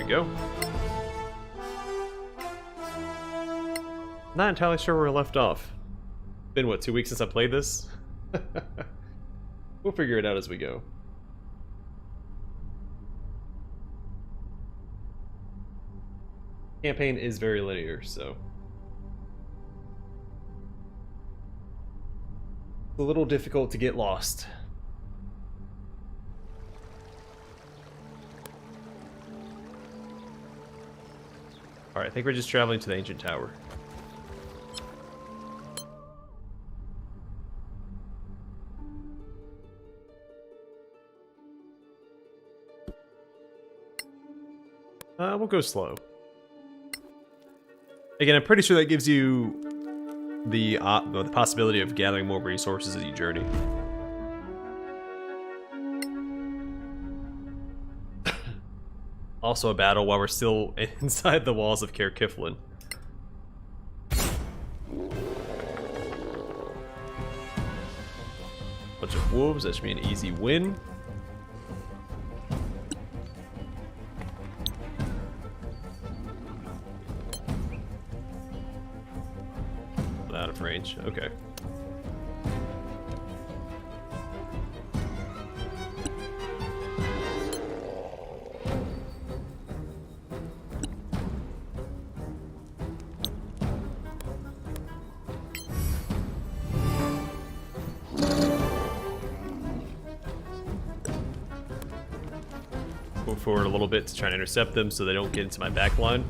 we go. Not entirely sure where we left off. Been what, 2 weeks since I played this? We'll figure it out as we go. Campaign is very linear, so it's a little difficult to get lost. Alright, I think we're just traveling to the ancient tower. We'll go slow. Again, I'm pretty sure that gives you the possibility of gathering more resources as you journey. Also a battle while we're still inside the walls of Caer Kiflin. Bunch of wolves, that should be an easy win. Out of range, okay. Move forward a little bit to try and intercept them so they don't get into my back line.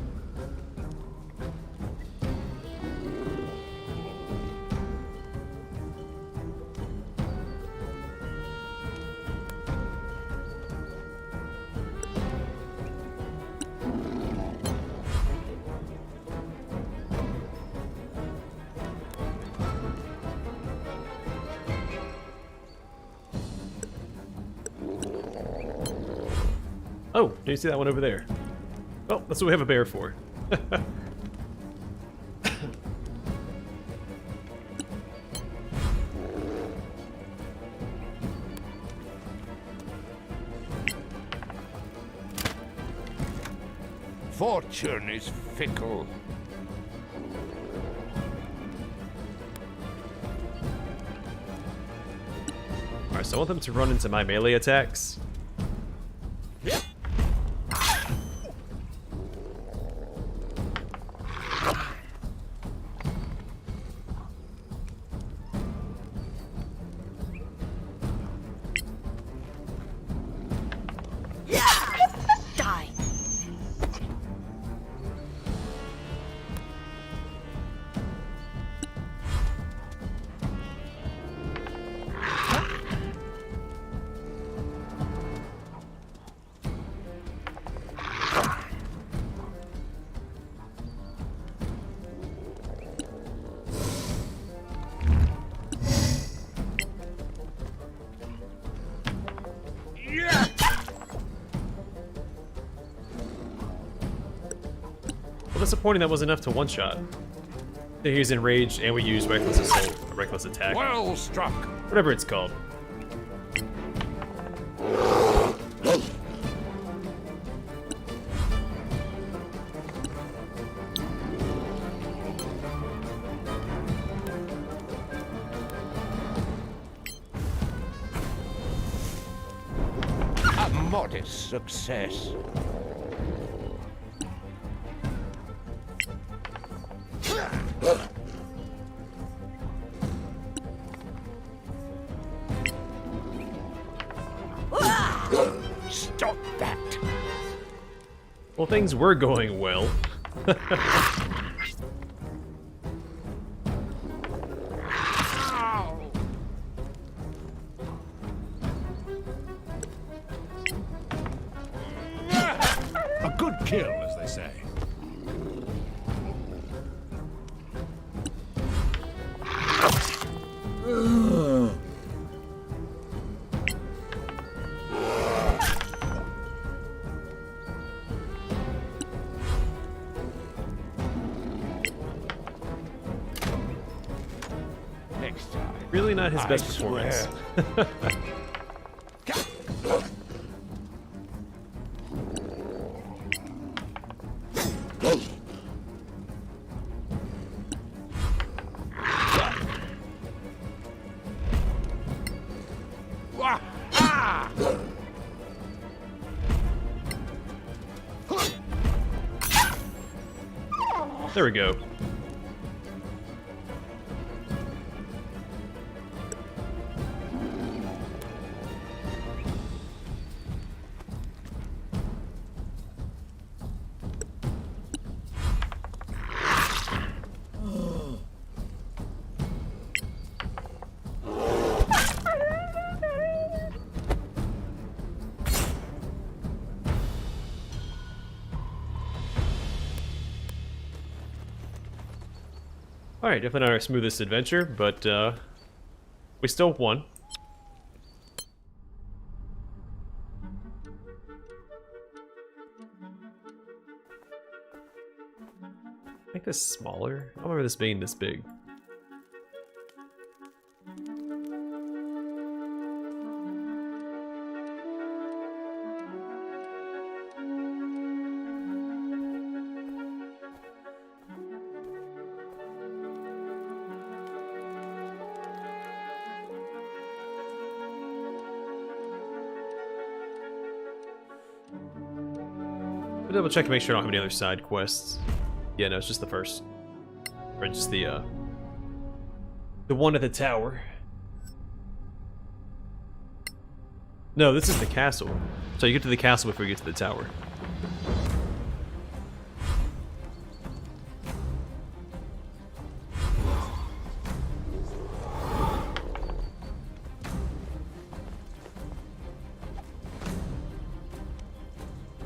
Oh, do you see that one over there? Well, that's what we have a bear for. Fortune is fickle. Alright, so I want them to run into my melee attacks. Disappointing that was enough to one-shot. He's enraged, and we use reckless assault, a reckless attack. Well struck. Whatever it's called. A modest success. Stop that! Well, things were going well. A good kill, as they say. Really not his best performance. There we go. Alright, definitely not our smoothest adventure, but we still won. Make this smaller? I don't remember this being this big. Double check to make sure I don't have any other side quests. Yeah, no, it's just the first. Or just the one at the tower. No, this is the castle. So you get to the castle before you get to the tower.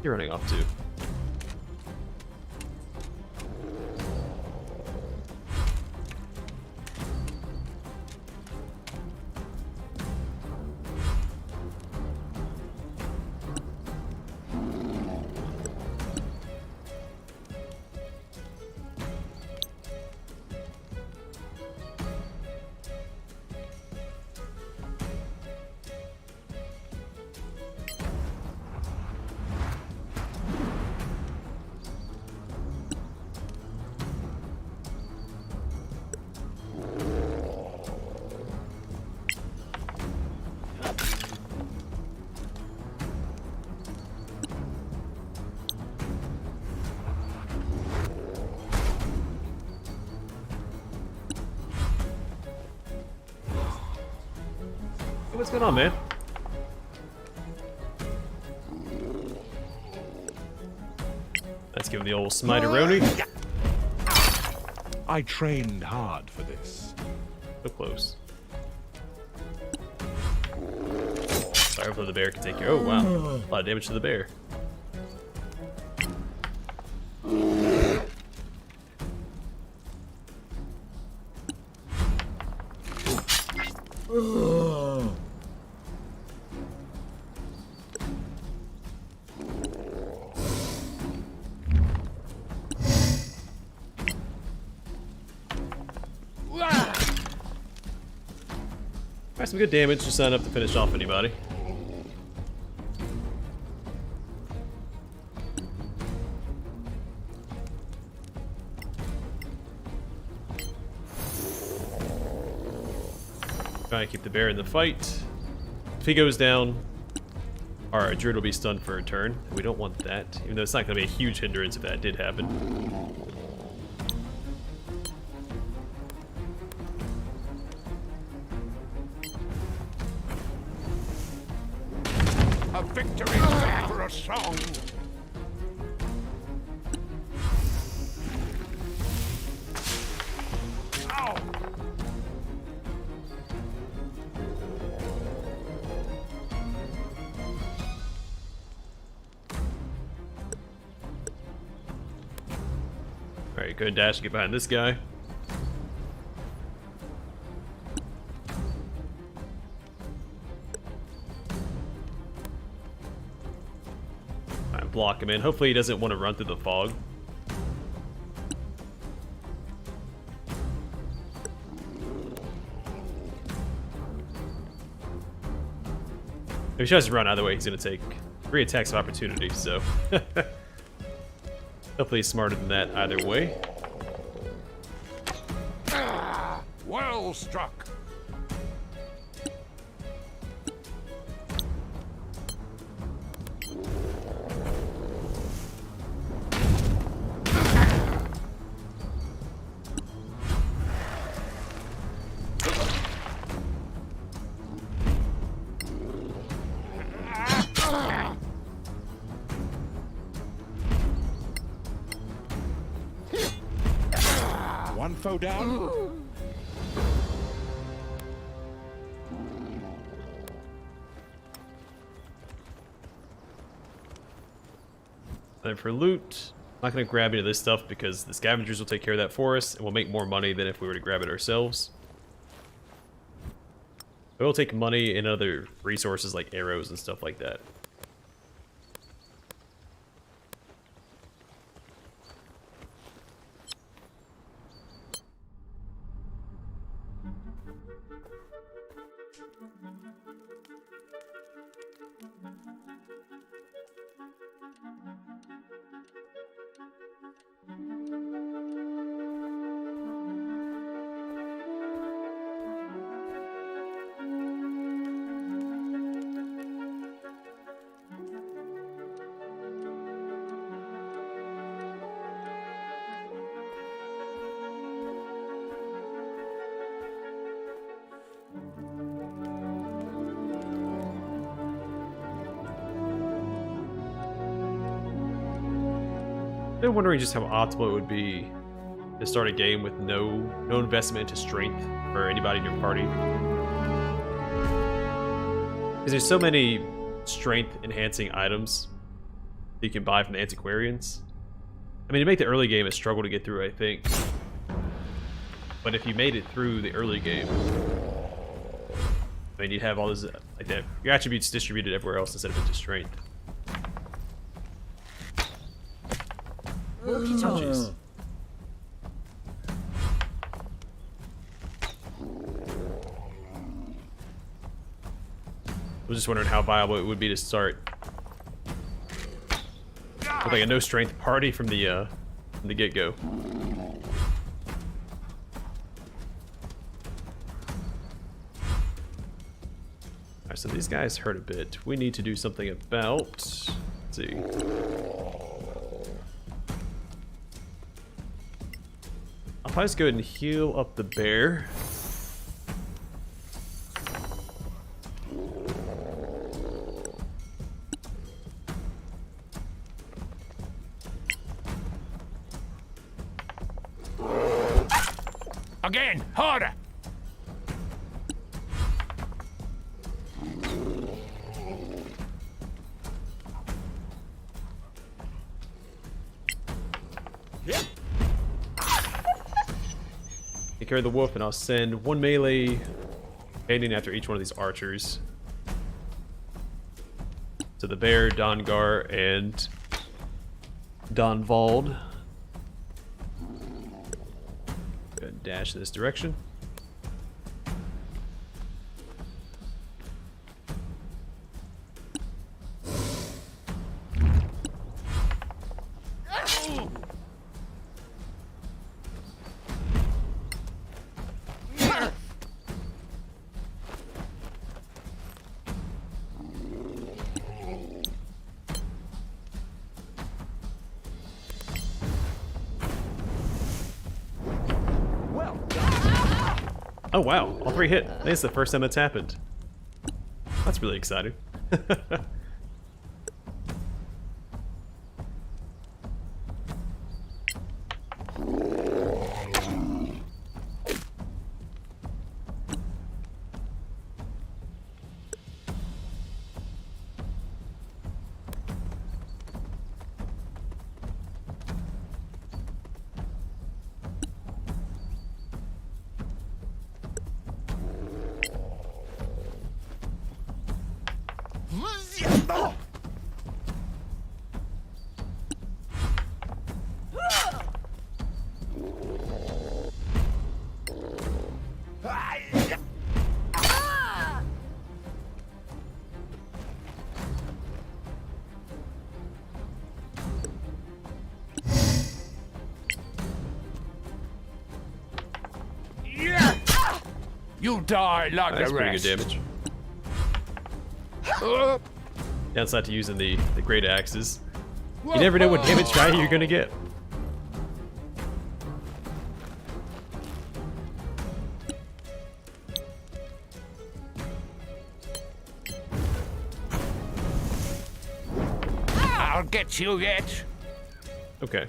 You're running off too. What's going on, man? Let's give him the old smite-a-roni. I trained hard for this. So close. Sorry, hopefully the bear can take care. Oh, wow. A lot of damage to the bear. Alright, some good damage, just not enough to finish off anybody. Trying to keep the bear in the fight. If he goes down, our druid will be stunned for a turn. We don't want that, even though it's not going to be a huge hindrance if that did happen. A victory for a song. Ow! Alright, go and dash and get behind this guy. Alright, block him in. Hopefully he doesn't want to run through the fog. If he tries to run either way, he's going to take 3 attacks of opportunity, so... Definitely smarter than that either way. Well struck. One foe down. Then for loot, I'm not going to grab any of this stuff because the scavengers will take care of that for us, and we'll make more money than if we were to grab it ourselves. It will take money and other resources like arrows and stuff like that. I've been wondering just how optimal it would be to start a game with no investment into strength for anybody in your party. Because there's so many strength enhancing items that you can buy from the antiquarians. I mean, to make the early game a struggle to get through, I think. But if you made it through the early game, I mean, you'd have all this, like that, your attributes distributed everywhere else instead of into strength. Walkie-talkies. I was just wondering how viable it would be to start with like a no strength party from the get-go. Alright, so these guys hurt a bit. We need to do something about, let's see. I'll probably just go ahead and heal up the bear. Again, harder. Take care of the wolf, and I'll send one melee companion after each one of these archers. So the bear, Dongar, and Donvald. Go ahead and dash in this direction. Oh wow, all three hit. I think it's the first time that's happened. That's really exciting. You'll die like That's the pretty rest. good damage. Uh, Downside to using the great axes. You never know what damage value you're gonna get. I'll get you yet. Okay.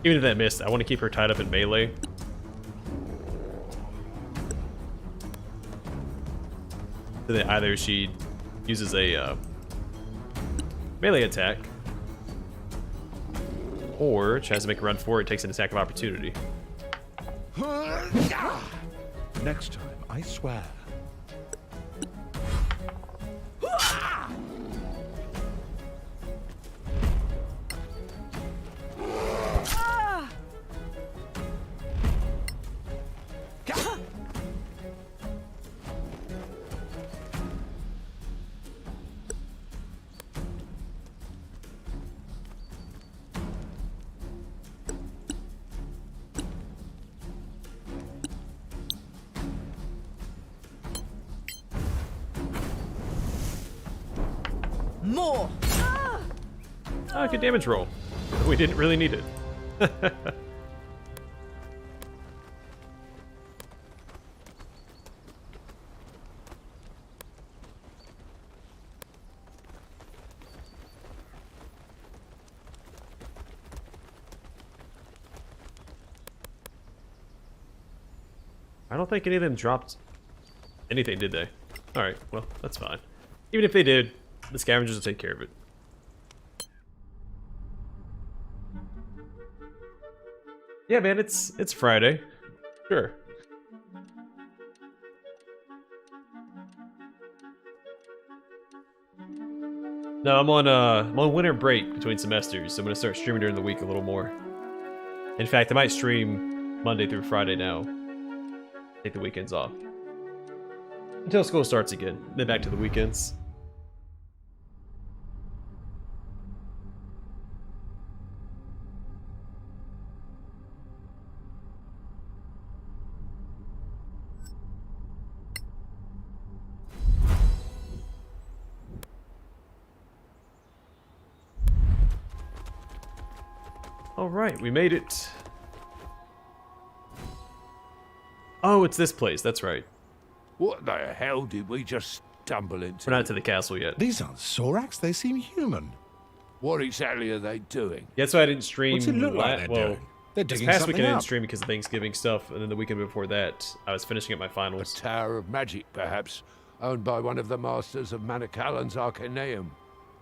Even if that missed, I want to keep her tied up in melee. So that either she uses a melee attack, or tries to make a run for it, takes an attack of opportunity. Next time, I swear. More! Ah, good damage roll. We didn't really need it. I don't think any of them dropped anything, did they? Alright, well, that's fine. Even if they did, the scavengers will take care of it. Yeah, man, it's Friday. Sure. No, I'm on winter break between semesters, so I'm gonna start streaming during the week a little more. In fact, I might stream Monday through Friday now. Take the weekends off. Until school starts again, then back to the weekends. Alright, we made it. Oh, it's this place, that's right. What the hell did we just stumble into? We're not to the castle yet. These aren't soraks, they seem human. What exactly are they doing? Yeah, that's why I didn't stream. What's it look like they're well, doing? They're this digging past something weekend I didn't up. stream because of Thanksgiving stuff, and then the weekend before that, I was finishing up my A finals. tower of magic, perhaps, owned by one of the masters of Manicalan's Arcaneum.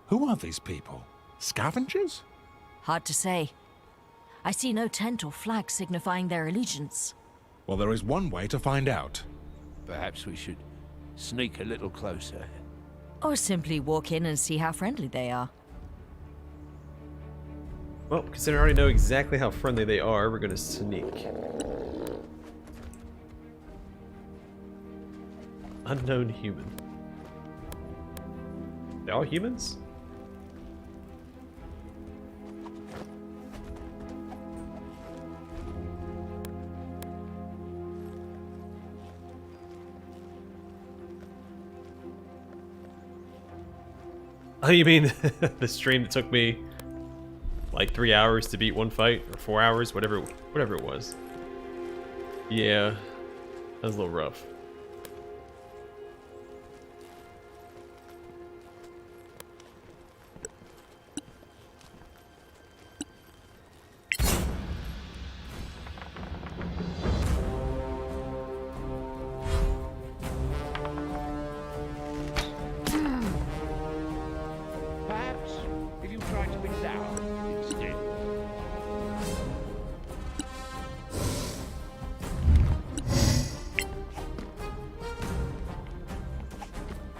Who are these people? Scavengers? Hard to say. I see no tent or flag signifying their allegiance. Well, there is one way to find out. Perhaps we should sneak a little closer. Or simply walk in and see how friendly they are. Well, considering I already know exactly how friendly they are, we're gonna sneak. Unknown human. They all humans? Oh, you mean the stream that took me like 3 hours to beat one fight, or 4 hours, whatever it was. Yeah, that was a little rough. Perhaps if you try to be down instead.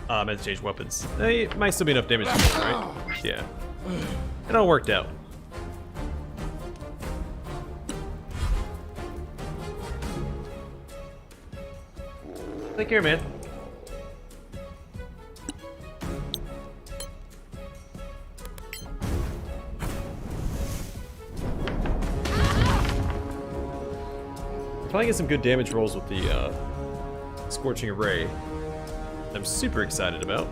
I meant to change weapons. They might still be enough damage to me, right? Yeah. It all worked out. Take care, man. finally get some good damage rolls with the Scorching Array. I'm super excited about.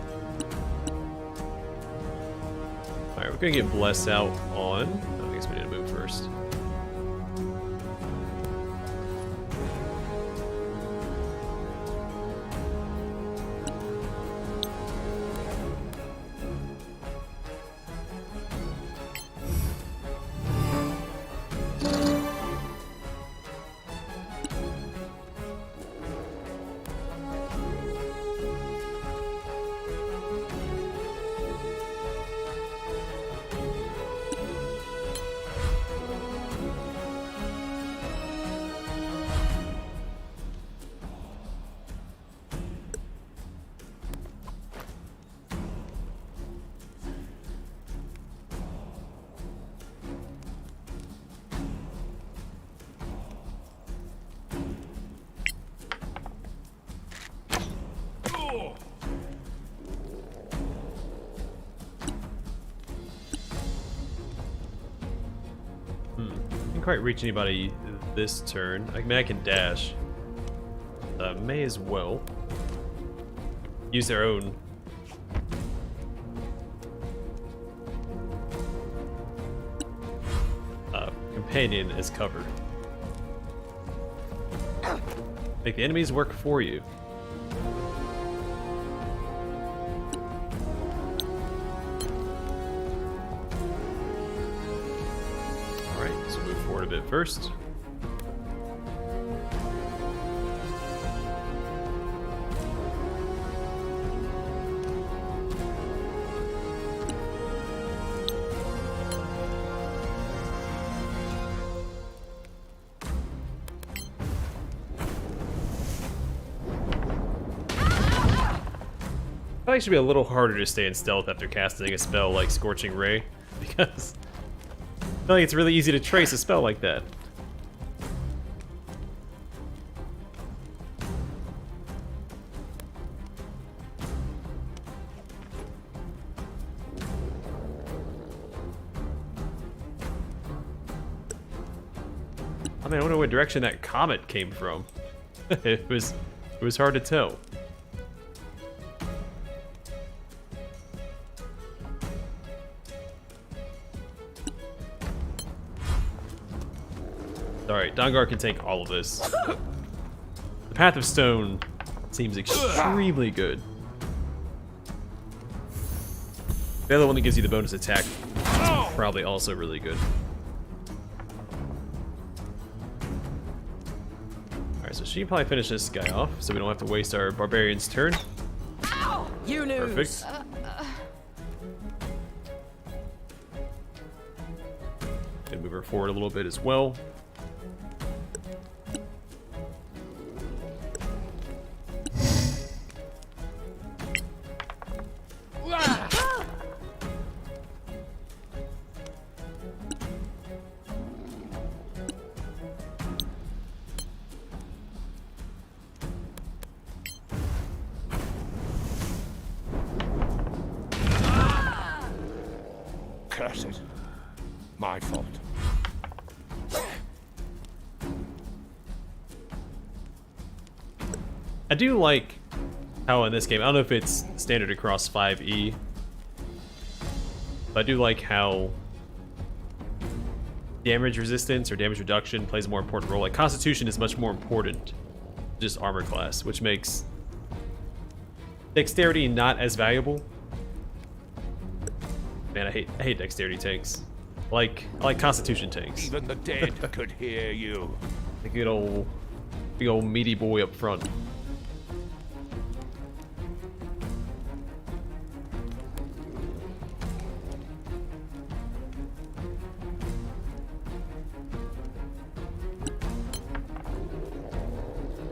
Alright, we're gonna get Bless out on... I guess we need to move first. Didn't quite reach anybody this turn. I mean, I can dash. May as well use their own. Companion as cover. Make the enemies work for you. Alright, so move forward a bit first. Probably should be a little harder to stay in stealth after casting a spell like Scorching Ray, because I feel like it's really easy to trace a spell like that. I mean, I wonder what direction that comet came from. It was hard to tell. Alright, Dawnguard can take all of this. The Path of Stone seems extremely good. The other one that gives you the bonus attack is probably also really good. Alright, so she can probably finish this guy off, so we don't have to waste our Barbarian's turn. You lose. Perfect. And move her forward a little bit as well. Curse it. My fault. I do like how in this game, I don't know if it's standard across 5e, but I do like how damage resistance or damage reduction plays a more important role. Like Constitution is much more important than just armor class, which makes Dexterity not as valuable. Man, I hate Dexterity tanks. I like Constitution tanks. Even the dead could hear you. The good old, big old meaty boy up front.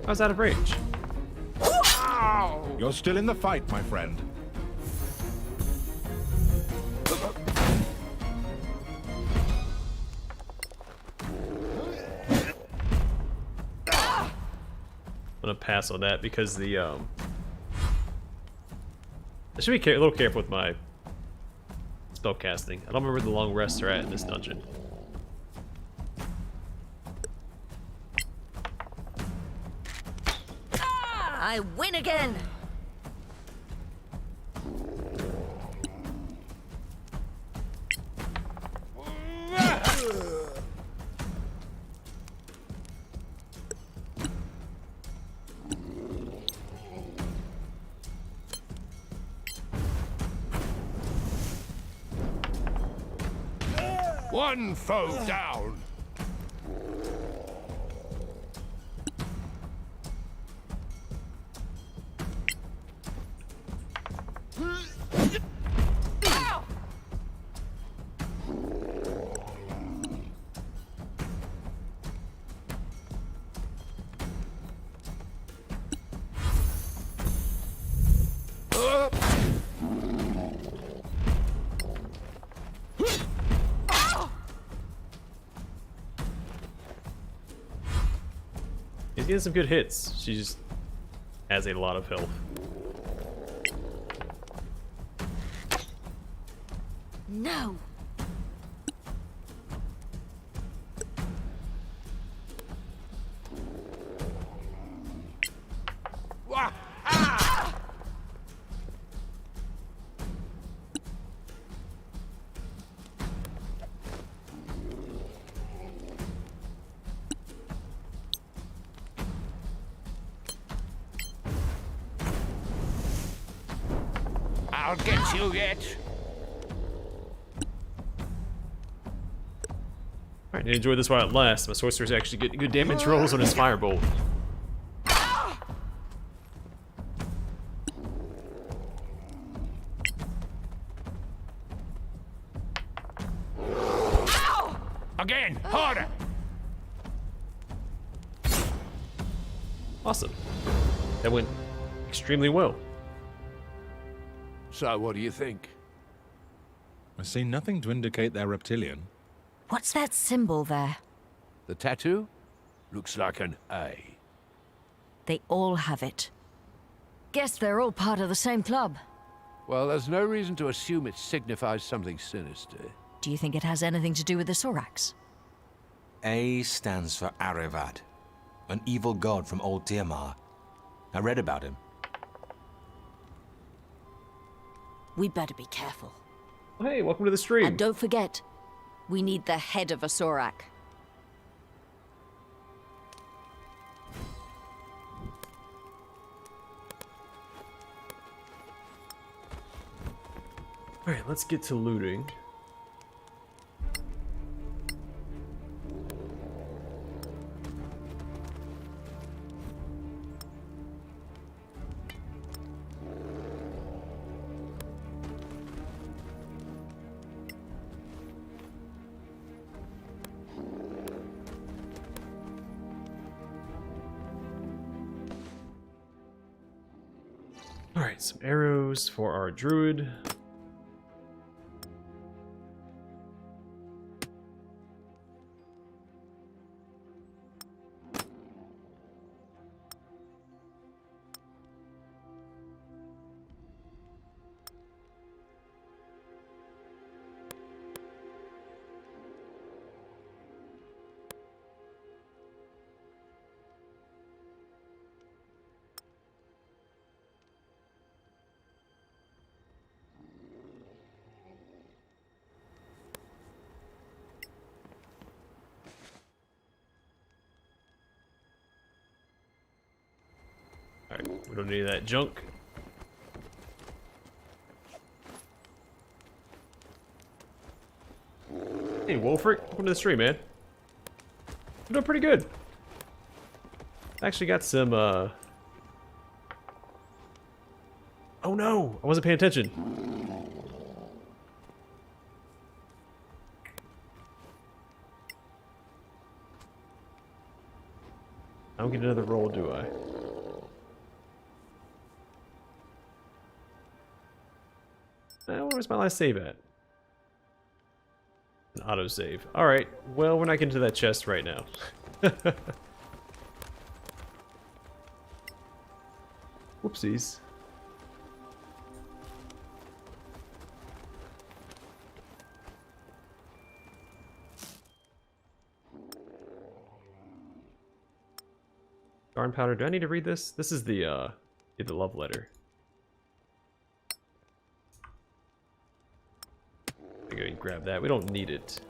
I was out of range. You're still in the fight, my friend. I'm gonna pass on that because the I should be a little careful with my spell casting. I don't remember where the long rests are at in this dungeon. I win again! One foe down. He's getting some good hits. She just has a lot of health. No! Wah! Ah! I'll get you yet. Alright, need to enjoy this while it lasts. My sorcerer's actually getting good damage rolls on his firebolt. Again, harder. Awesome. That went extremely well. So, what do you think? I see nothing to indicate they're reptilian. What's that symbol there? The tattoo? Looks like an A. They all have it. Guess they're all part of the same club. Well, there's no reason to assume it signifies something sinister. Do you think it has anything to do with the soraks? A stands for Arevad, an evil god from Old Tiamat. I read about him. We better be careful. Hey, welcome to the stream. And don't forget, we need the head of a sorak. Alright, let's get to looting. Alright, some arrows for our druid. Alright, we don't need that junk. Hey, Wolfric, welcome to the stream, man. I'm doing pretty good. Actually got some, Oh no! I wasn't paying attention. I don't get another roll, do I? Where's my last save at? An autosave. Alright, well, we're not getting to that chest right now. Whoopsies. Darn powder. Do I need to read this? This is the love letter. I go and grab that. We don't need it.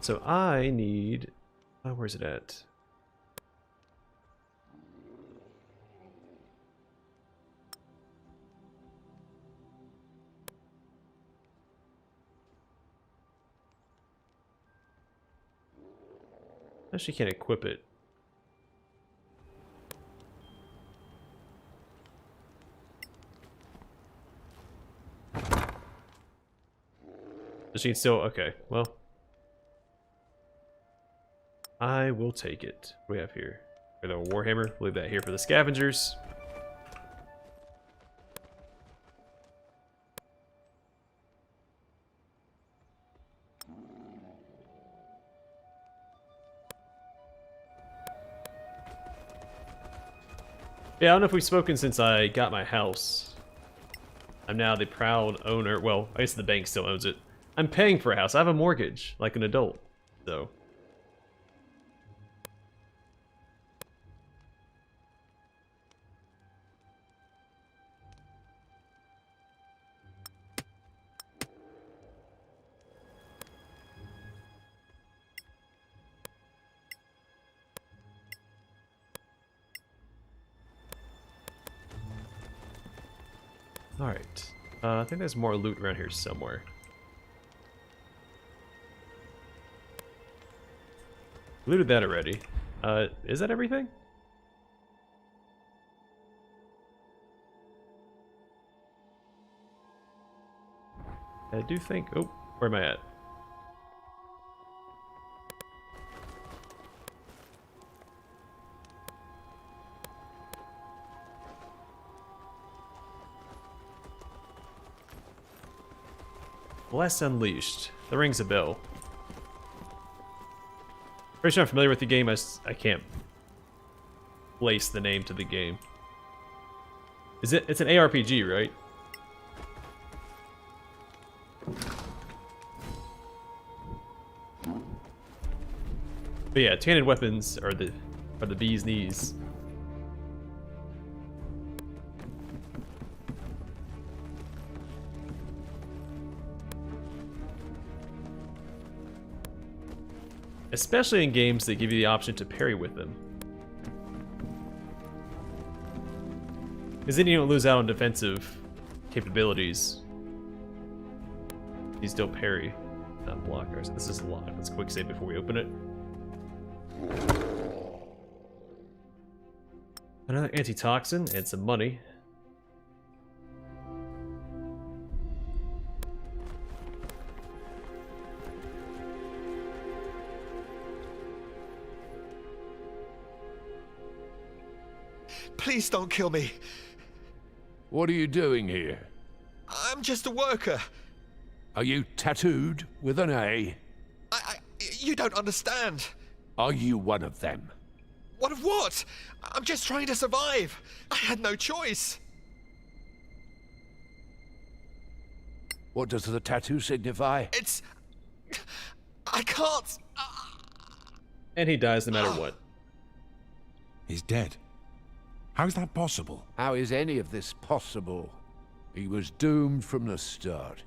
So I need... Oh, where's it at? Actually can't equip it. Machine still... Okay, well... I will take it. What do we have here? We have a Warhammer. Leave that here for the scavengers. Yeah, I don't know if we've spoken since I got my house. I'm now the proud owner. Well, I guess the bank still owns it. I'm paying for a house. I have a mortgage, like an adult. So... Alright. I think there's more loot around here somewhere. Looted that already. Is that everything? I do think... Oh, where am I at? Bless Unleashed. That rings a bell. Pretty sure I'm familiar with the game. I can't place the name to the game. Is it? It's an ARPG, right? But yeah, two-handed weapons are the bee's knees. Especially in games that give you the option to parry with them. Because then you don't lose out on defensive capabilities. You still parry, not block. This is locked. Let's quick save before we open it. Another antitoxin and some money. Please don't kill me. What are you doing here? I'm just a worker. Are you tattooed with an A? You don't understand. Are you one of them? What of what? I'm just trying to survive. I had no choice. What does the tattoo signify? It's... I can't... And he dies no matter what. He's dead. How is that possible? How is any of this possible? He was doomed from the start.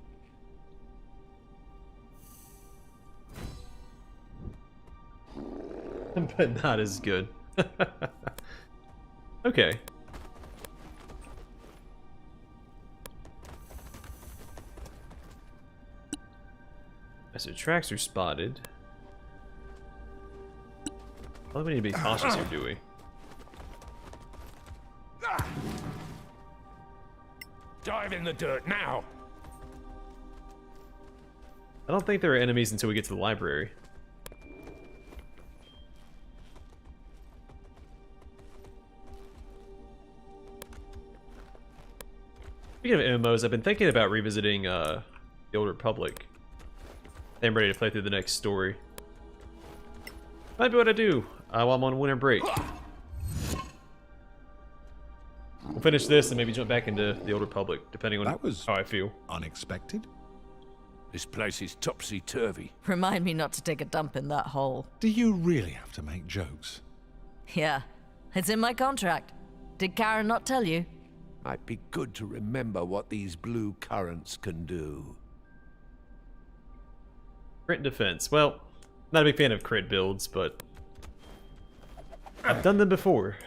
But not as good. Okay. So tracks are spotted. Well, we need to be cautious here, do we? Dive in the dirt now! I don't think there are enemies until we get to the library. Speaking of MMOs, I've been thinking about revisiting the Old Republic. I'm ready to play through the next story. Might be what I do while I'm on winter break. We'll finish this and maybe jump back into the Old Republic, depending on That was how I feel. unexpected. This place is topsy-turvy. Remind me not to take a dump in that hole. Do you really have to make jokes? Yeah, it's in my contract. Did Karen not tell you? Might be good to remember what these blue currents can do. Crit defense. Well, not a big fan of crit builds, but I've done them before.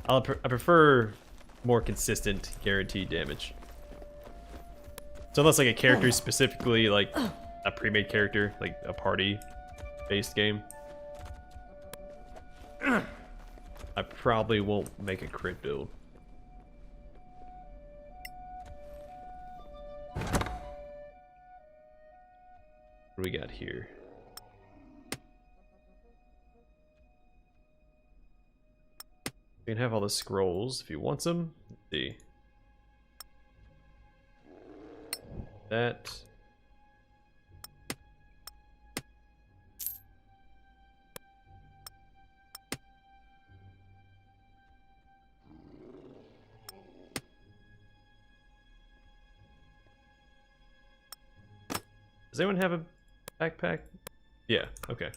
I prefer more consistent, guaranteed damage. So unless like a character is specifically like a pre-made character, like a party-based game, I probably won't make a crit build. What do we got here? You can have all the scrolls if you want them. Let's see. That. Does anyone have a backpack? Yeah, okay.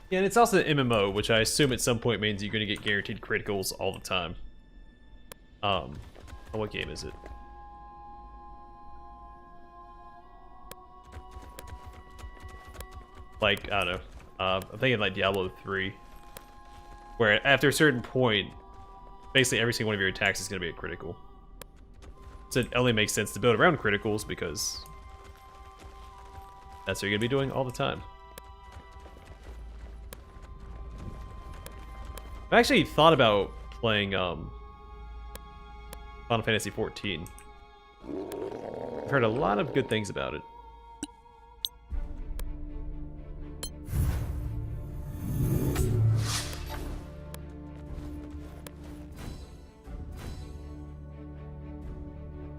Yeah, and it's also an MMO, which I assume at some point means you're going to get guaranteed criticals all the time. What game is it? Like, I don't know. I'm thinking like Diablo 3. Where after a certain point, basically every single one of your attacks is going to be a critical. So it only makes sense to build around criticals because that's what you're going to be doing all the time. I actually thought about playing Final Fantasy XIV. I've heard a lot of good things about it.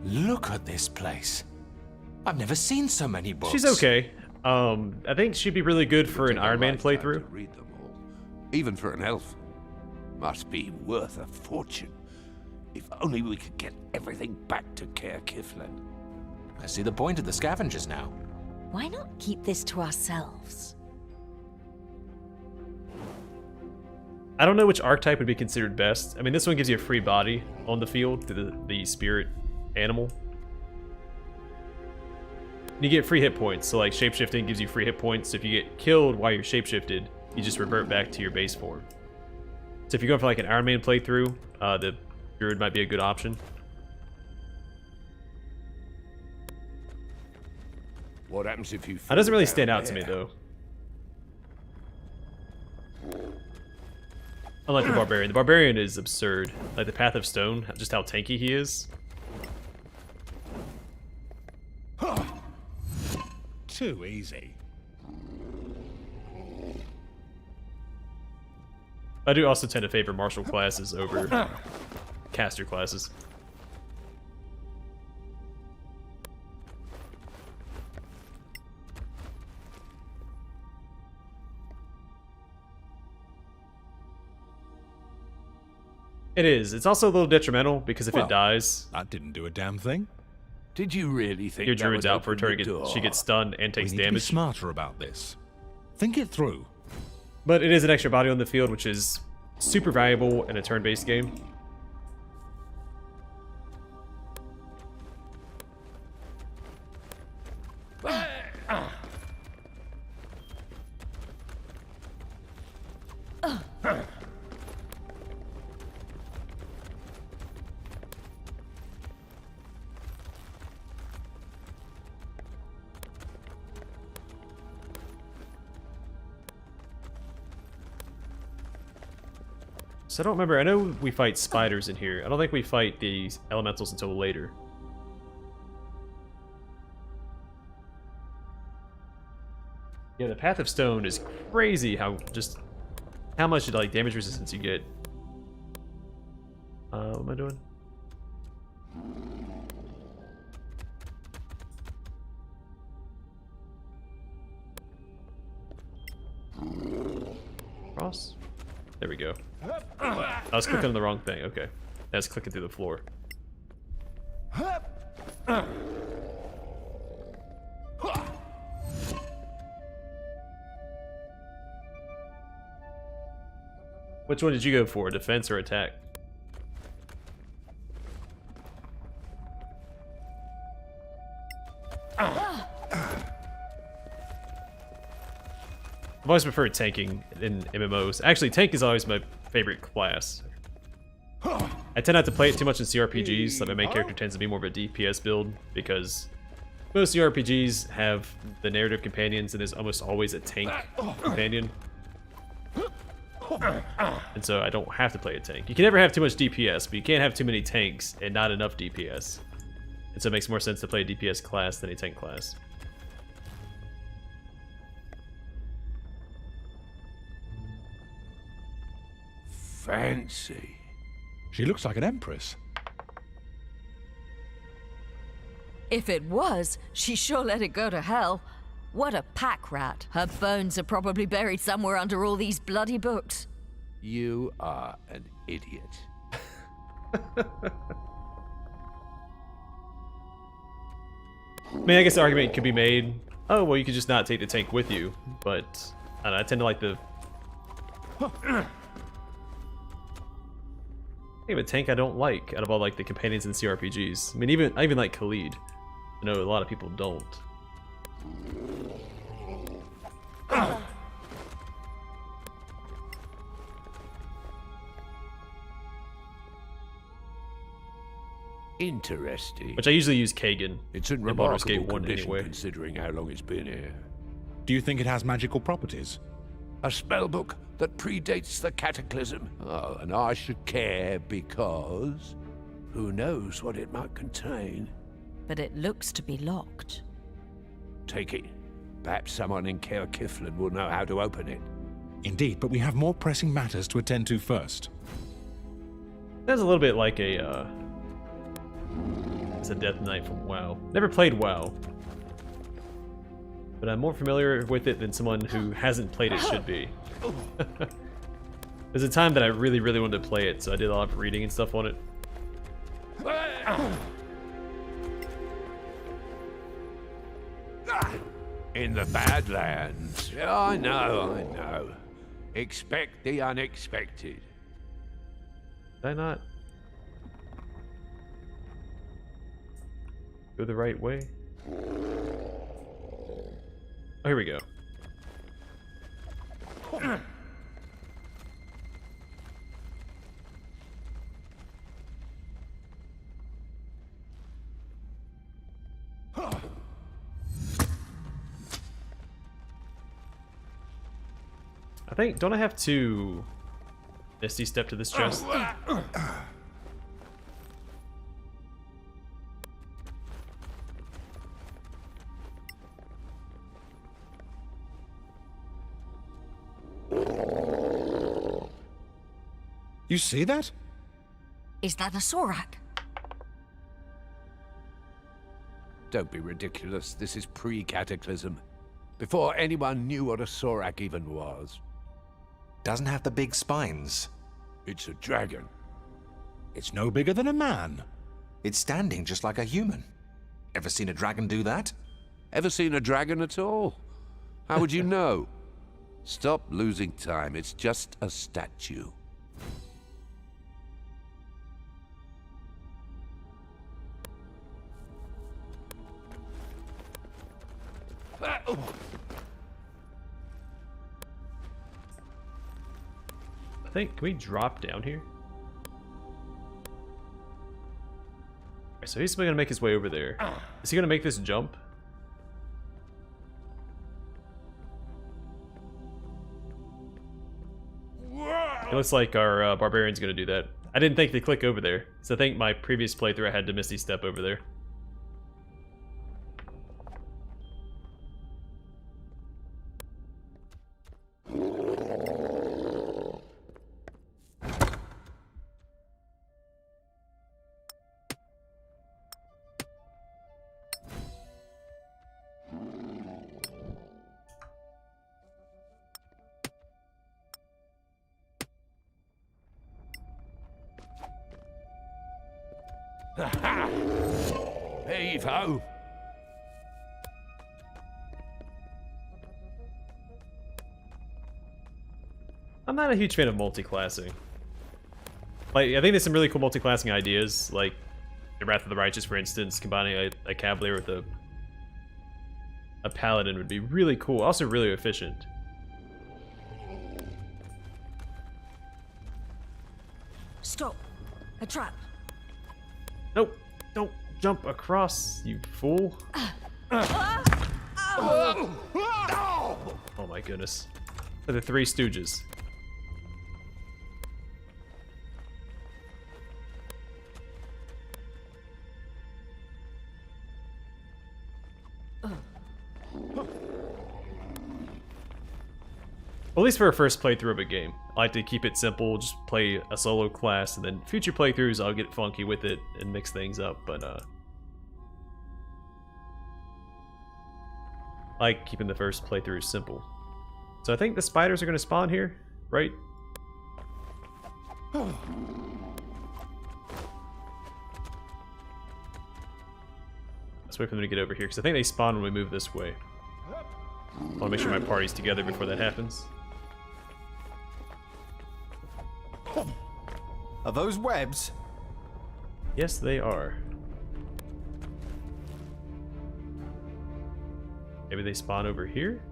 Look at this place. I've never seen so many books. She's okay. I think she'd be really good for an Take a Iron Man lifetime playthrough. to read them all. Even for an elf. Must be worth a fortune. If only we could get everything back to Caer Kiflen. I see the point of the scavengers now. Why not keep this to ourselves? I don't know which archetype would be considered best. I mean, this one gives you a free body on the field to the spirit animal. And you get free hit points, so like shapeshifting gives you free hit points. So if you get killed while you're shapeshifted, you just revert back to your base form. So if you're going for like an Iron Man playthrough, the Druid might be a good option. What happens if you That doesn't fall really down stand out to me there? though. Unlike the Barbarian. The Barbarian is absurd. Like the Path of Stone, just how tanky he is. Too easy. I do also tend to favor martial classes over caster classes. It is. It's also a little detrimental because if Well, it dies, That didn't do a damn thing. Did you really think your that druid's would out for a open turn. the door? She gets stunned and We takes need to be damage. smarter about this. Think it through. But it is an extra body on the field, which is super valuable in a turn-based game. So I don't remember. I know we fight spiders in here. I don't think we fight the elementals until later. Yeah, the Path of Stone is crazy how much like damage resistance you get. What am I doing? Cross? There we go. I was clicking on the wrong thing. Okay. I was clicking through the floor. Which one did you go for? Defense or attack? I've always preferred tanking in MMOs. Actually, tank is always my favorite class. I tend not to play it too much in CRPGs. Like my main character tends to be more of a DPS build because most CRPGs have the narrative companions and there's almost always a tank companion. And so I don't have to play a tank. You can never have too much DPS, but you can't have too many tanks and not enough DPS. And so it makes more sense to play a DPS class than a tank class. Fancy. She looks like an empress. If it was, she sure let it go to hell. What a pack rat. Her bones are probably buried somewhere under all these bloody books. You are an idiot. I mean, I guess the argument could be made, oh, well, you could just not take the tank with you, but I don't know, I tend to like the... I think of a tank I don't like out of all like the companions in CRPGs. I mean, I even like Khalid. I know a lot of people don't. Interesting. Which I usually use Kagan. It's in Baldur's Gate remarkable 1 condition anyway. considering how long it's been here. Do you think it has magical properties? A spellbook that predates the cataclysm. Oh, and I should care because who knows what it might contain. But it looks to be locked. Take it. Perhaps someone in Kaer Kiflin will know how to open it. Indeed, but we have more pressing matters to attend to first. That's a little bit like a it's a Death Knight from WoW. Never played WoW, but I'm more familiar with it than someone who hasn't played it should be. There's a time that I really wanted to play it, so I did a lot of reading and stuff on it. In the Badlands. Yeah, I know. Expect the unexpected. Did I not go the right way? Oh, here we go. I think, don't I have to Misty step to this chest? You see that? Is that a sorak? Don't be ridiculous. This is pre-cataclysm. Before anyone knew what a sorak even was. Doesn't have the big spines. It's a dragon. It's no bigger than a man. It's standing just like a human. Ever seen a dragon do that? Ever seen a dragon at all? How would you know? Stop losing time. It's just a statue. I think, can we drop down here? Okay, so he's gonna make his way over there. Is he gonna make this jump? It looks like our barbarian's gonna do that. I didn't think to click over there, so I think my previous playthrough I had to Misty step over there. Heave-ho! I'm not a huge fan of multi-classing. Like, I think there's some really cool multi-classing ideas, like the Wrath of the Righteous, for instance, combining a Cavalier with a Paladin would be really cool, also really efficient. Stop. A trap. Nope, don't jump across, you fool. Oh my goodness. They're the Three Stooges. Well, at least for a first playthrough of a game, I like to keep it simple, just play a solo class, and then future playthroughs I'll get funky with it and mix things up, but I like keeping the first playthrough simple. So I think the spiders are going to spawn here, right? Let's wait for them to get over here, because I think they spawn when we move this way. I want to make sure my party's together before that happens. Are those webs? Yes, they are. Maybe they spawn over here?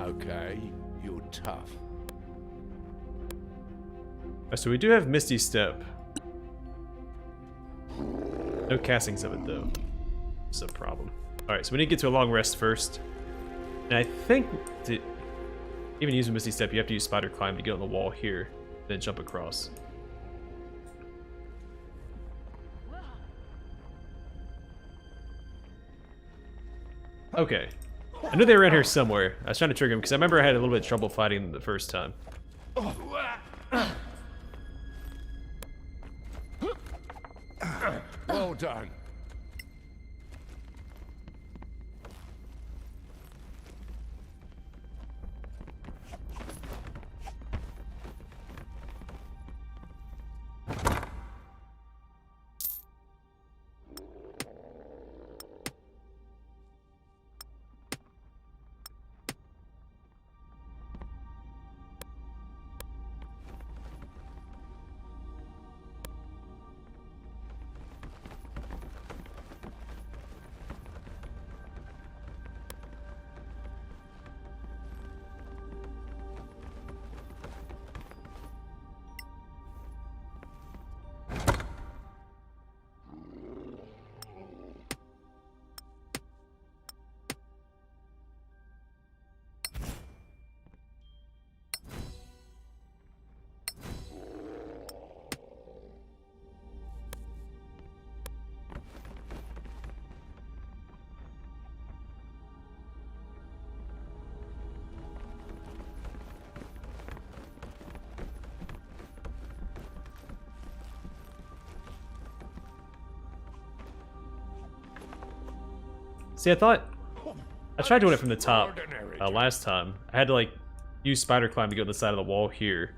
Okay, you're tough. So we do have Misty Step. No castings of it though. It's a problem. Alright, so we need to get to a long rest first. And I think to even using Misty Step, you have to use Spider Climb to get on the wall here, then jump across. Okay. I knew they were in here somewhere. I was trying to trigger them because I remember I had a little bit of trouble fighting them the first time. Well done. See, I tried doing it from the top last time. I had to like use Spider Climb to go to the side of the wall here.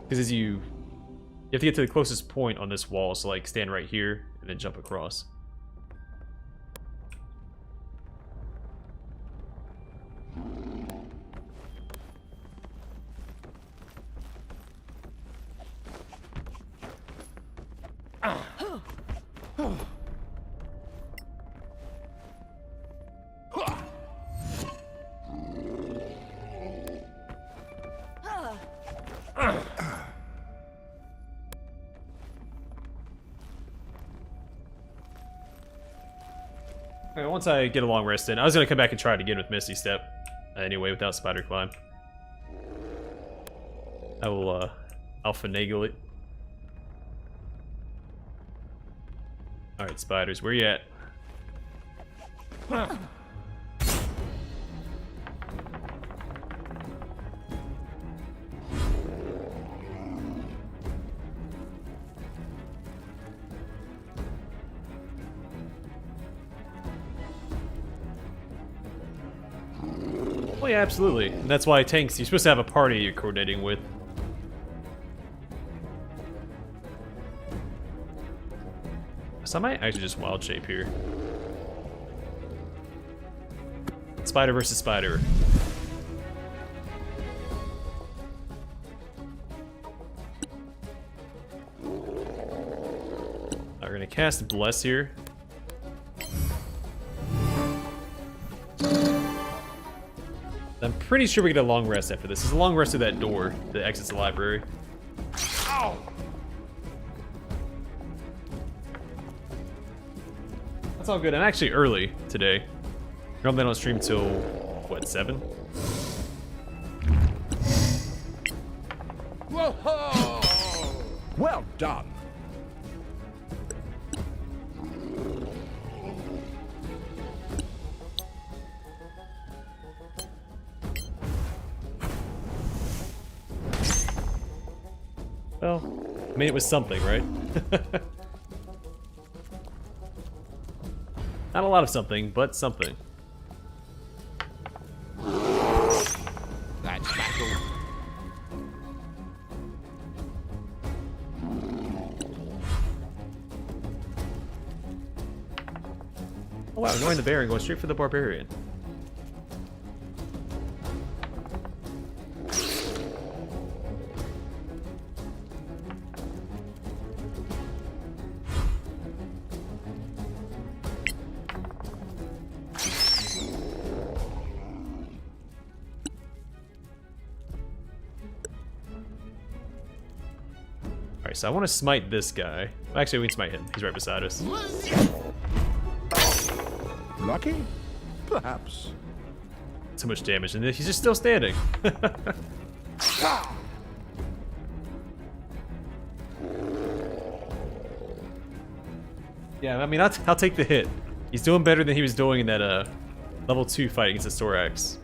Because you have to get to the closest point on this wall, so like stand right here and then jump across. Once I get a long rest in, I was gonna come back and try it again with Misty Step. Anyway, without Spider Climb. I'll finagle it. Alright, spiders, where you at? yeah, absolutely. And that's why tanks, you're supposed to have a party you're coordinating with. So I might actually just wild shape here. Spider versus spider. We're gonna cast Bless here. I'm pretty sure we get a long rest after this. It's a long rest through that door that exits the library. Ow! That's all good. I'm actually early today. Normally I don't stream till, what, 7? Whoa! Well done. Well, I mean, it was something, right? Not a lot of something, but something. That's battle. Oh wow, ignoring the bear and going straight for the barbarian. Alright, so I want to smite this guy. Actually, we can smite him. He's right beside us. Lucky? Perhaps. So much damage, and he's just still standing. Yeah, I mean, I'll take the hit. He's doing better than he was doing in that level 2 fight against the soraks.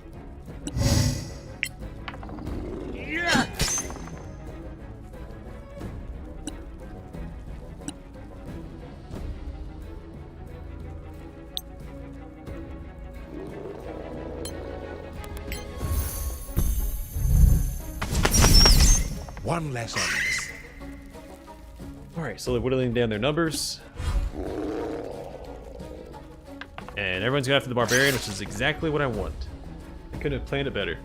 One less enemy. Alright, slowly whittling down their numbers. And everyone's going after the barbarian, which is exactly what I want. I couldn't have planned it better.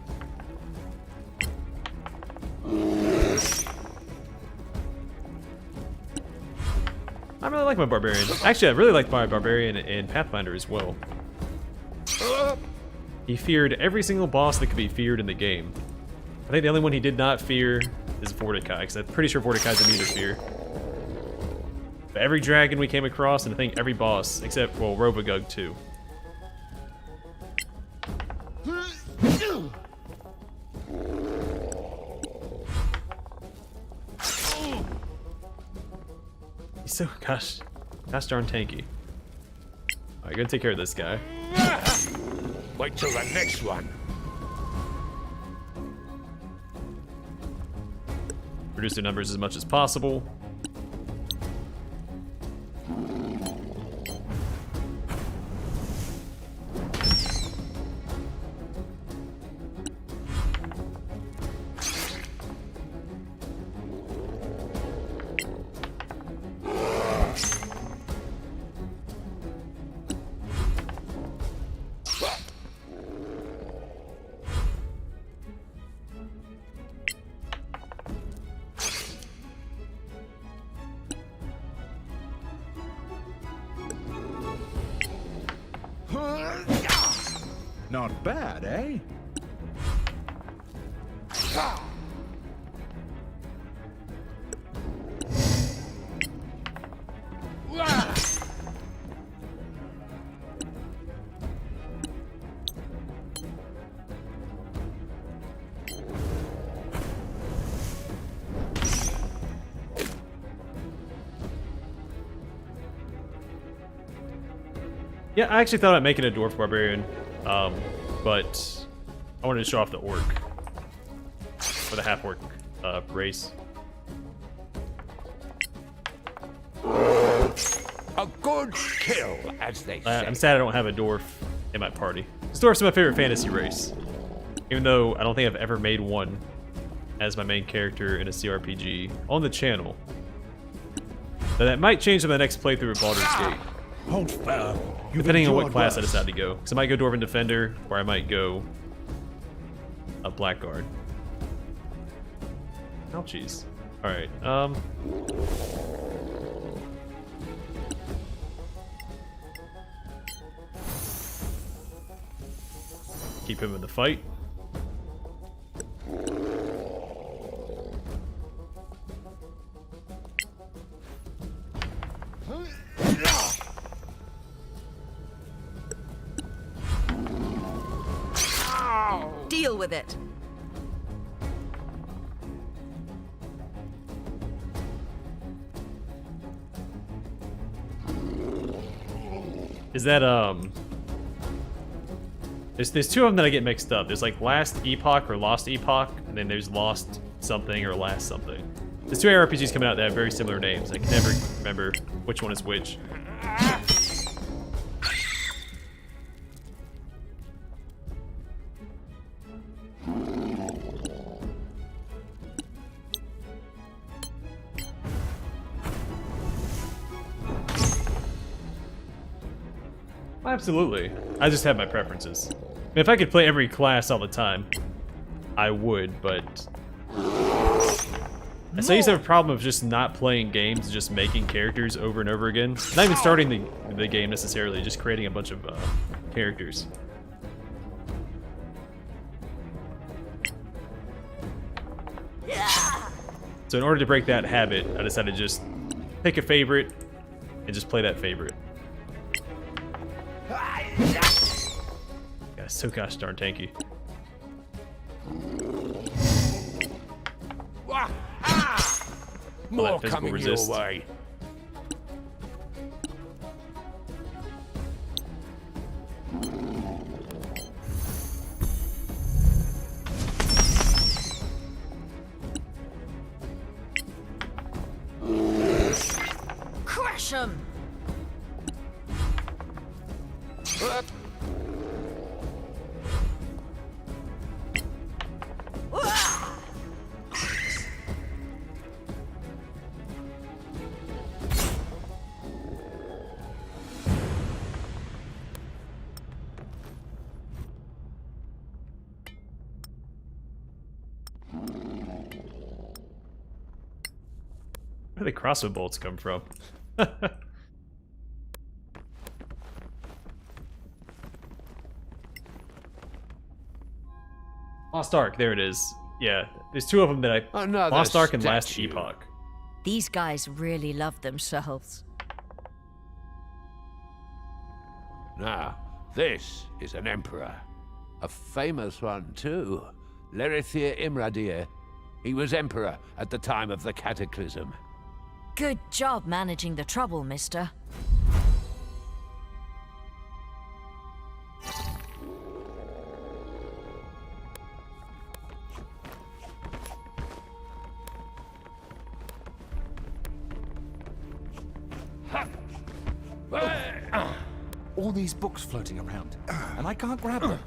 I really like my barbarian. Actually, I really liked my barbarian in Pathfinder as well. He feared every single boss that could be feared in the game. I think the only one he did not fear is Vorticai, because I'm pretty sure Vorticai's immune to fear. But every dragon we came across, and I think every boss, except, well, Robogug too. He's so, gosh darn tanky. Alright, gonna take care of this guy. Wait till the next one. Reduce their numbers as much as possible. Not bad, eh? Yeah, I actually thought about making a dwarf barbarian, but I wanted to show off the orc, or the half-orc race. A good kill, as they say. I'm sad I don't have a dwarf in my party. This dwarf's my favorite fantasy race. Even though I don't think I've ever made one as my main character in a CRPG on the channel. But that might change in the next playthrough of Baldur's Gate. Hold firm. Depending on what class I decide to go. Because I might go Dwarven Defender, or I might go a Blackguard. Ouchies. Alright, keep him in the fight. Deal with it. Is that, There's two of them that I get mixed up. There's like Last Epoch or Lost Epoch, and then there's Lost something or Last something. There's two RPGs coming out that have very similar names. I can never remember which one is which. Absolutely. I just have my preferences. I mean, if I could play every class all the time, I would, but I still used to have a problem of just not playing games, just making characters over and over again. Not even starting the game necessarily, just creating a bunch of characters. So in order to break that habit, I decided to just pick a favorite and just play that favorite. Yeah, so gosh darn tanky. More physical coming resist. your way. Crush 'em! Where do the crossbow bolts come from? Lost Ark, there it is. Yeah, there's two of them that I... Another Lost Ark and Last statue. Epoch. These guys really love themselves. Now, this is an emperor. A famous one, too. Lerithir Imradir. He was emperor at the time of the Cataclysm. Good job managing the trouble, mister. All these books floating around, and I can't grab them.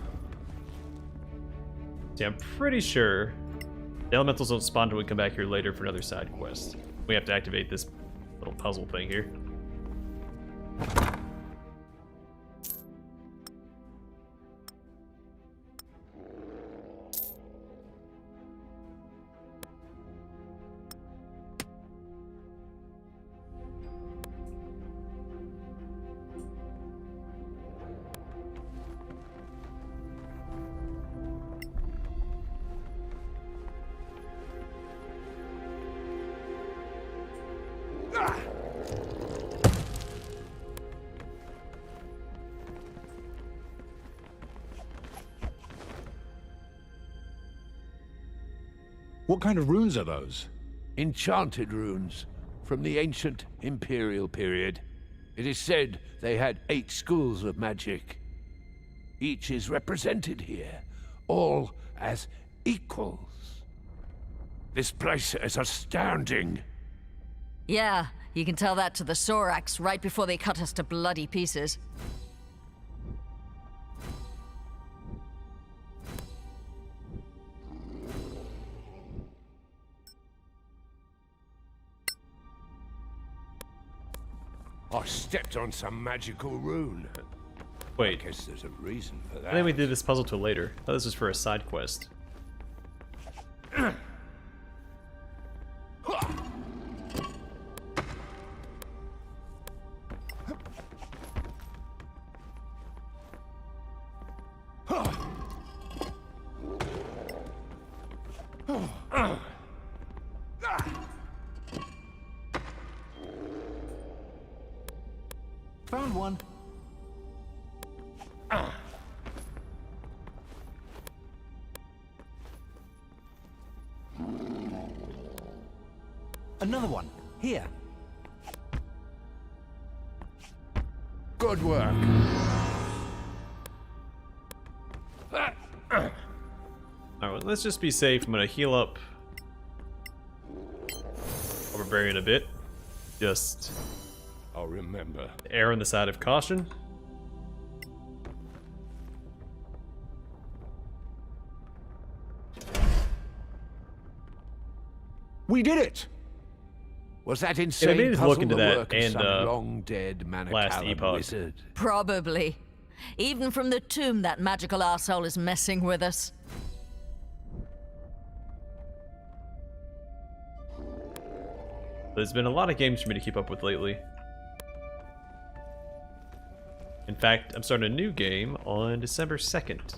See, I'm pretty sure the elementals don't spawn until we come back here later for another side quest. We have to activate this little puzzle thing here. What kind of runes are those? Enchanted runes from the ancient imperial period. It is said they had 8 schools of magic. Each is represented here, all as equals. This place is astounding. Yeah, you can tell that to the soraks right before they cut us to bloody pieces. I stepped on some magical rune. I Wait, guess there's a reason for that. I think we did this puzzle till later. I thought this was for a side quest. Found one. Another one. Here. Good work. Alright, well, let's just be safe. I'm gonna heal up Barbarian a bit. Just I'll remember. err on the side of caution. We did it! Was that insane maybe just puzzle look into the that work of and, some long-dead last Manichaean epoch. wizard? Probably. Even from the tomb, that magical arsehole is messing with us. There's been a lot of games for me to keep up with lately. In fact, I'm starting a new game on December 2nd.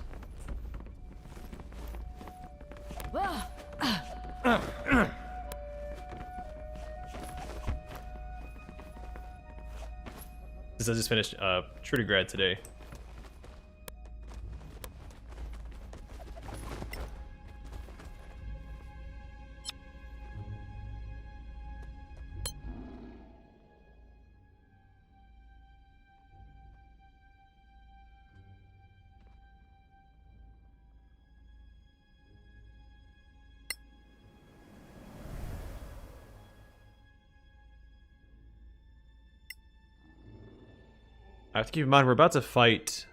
Since I just finished Trudegrad today. I have to keep in mind we're about to fight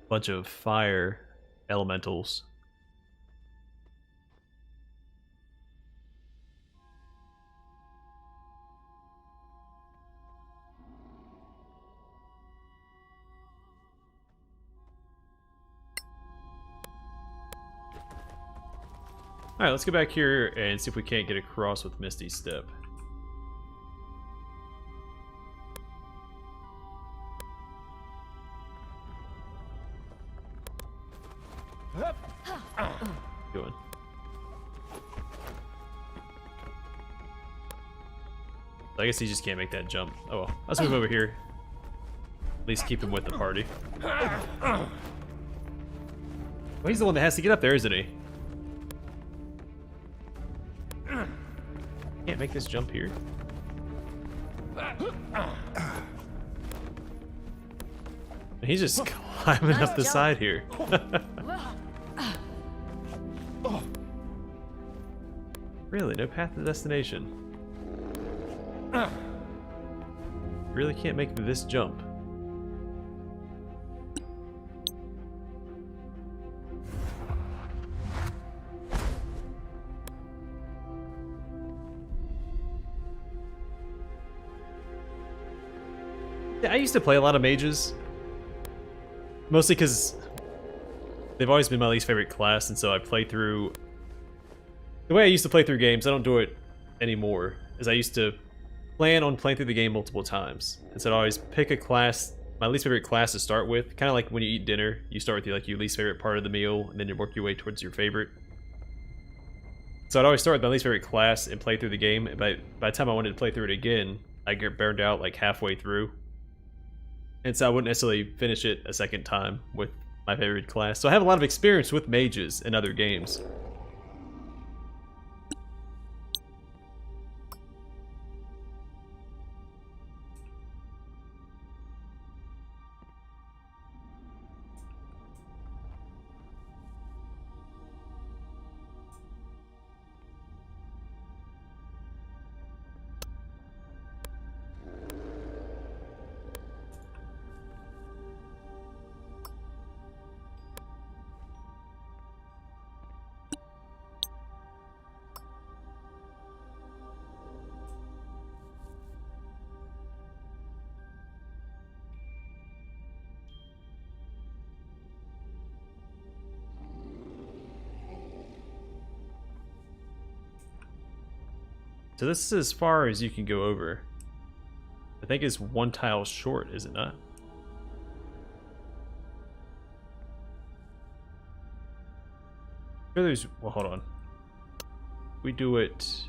a bunch of fire elementals. Alright, let's go back here and see if we can't get across with Misty Step. Doing. I guess he just can't make that jump. Oh well. Let's move over here. At least keep him with the party. Well, he's the one that has to get up there, isn't he? Can't make this jump here. He's just climbing up the side here. Really, no path to destination. Really can't make this jump. Yeah, I used to play a lot of mages. Mostly because they've always been my least favorite class, and so I play through... The way I used to play through games, I don't do it anymore, is I used to plan on playing through the game multiple times. And so I'd always pick a class, my least favorite class to start with. Kind of like when you eat dinner, you start with your least favorite part of the meal, and then you work your way towards your favorite. So I'd always start with my least favorite class and play through the game, and by the time I wanted to play through it again, I'd get burned out like halfway through. And so I wouldn't necessarily finish it a second time with my favorite class. So I have a lot of experience with mages in other games. So this is as far as you can go over. I think it's 1 tile short, is it not? Sure there's, well, hold on. We do it.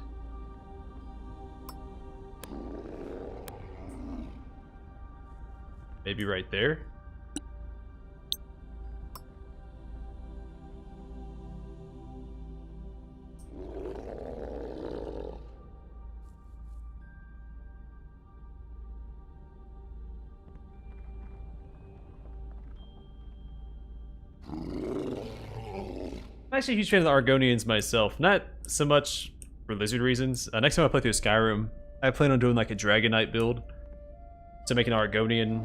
Maybe right there. I'm actually a huge fan of the Argonians myself. Not so much for lizard reasons. Next time I play through Skyrim, I plan on doing like a Dragon Knight build. So making an Argonian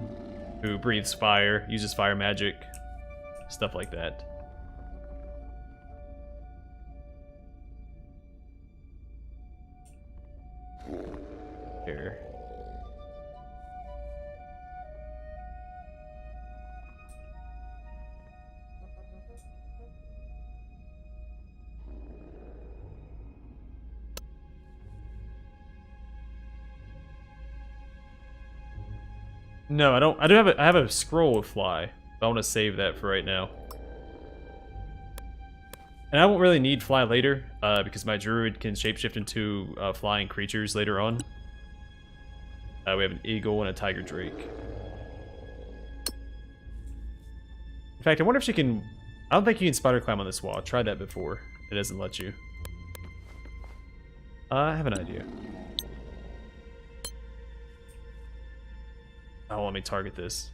who breathes fire, uses fire magic, stuff like that. Here. No, I don't. I do have I have a scroll with fly, but I want to save that for right now. And I won't really need fly later, because my druid can shapeshift into flying creatures later on. We have an eagle and a tiger drake. In fact, I wonder if she can. I don't think you can spider climb on this wall. I tried that before. It doesn't let you. I have an idea. Oh, let me target this.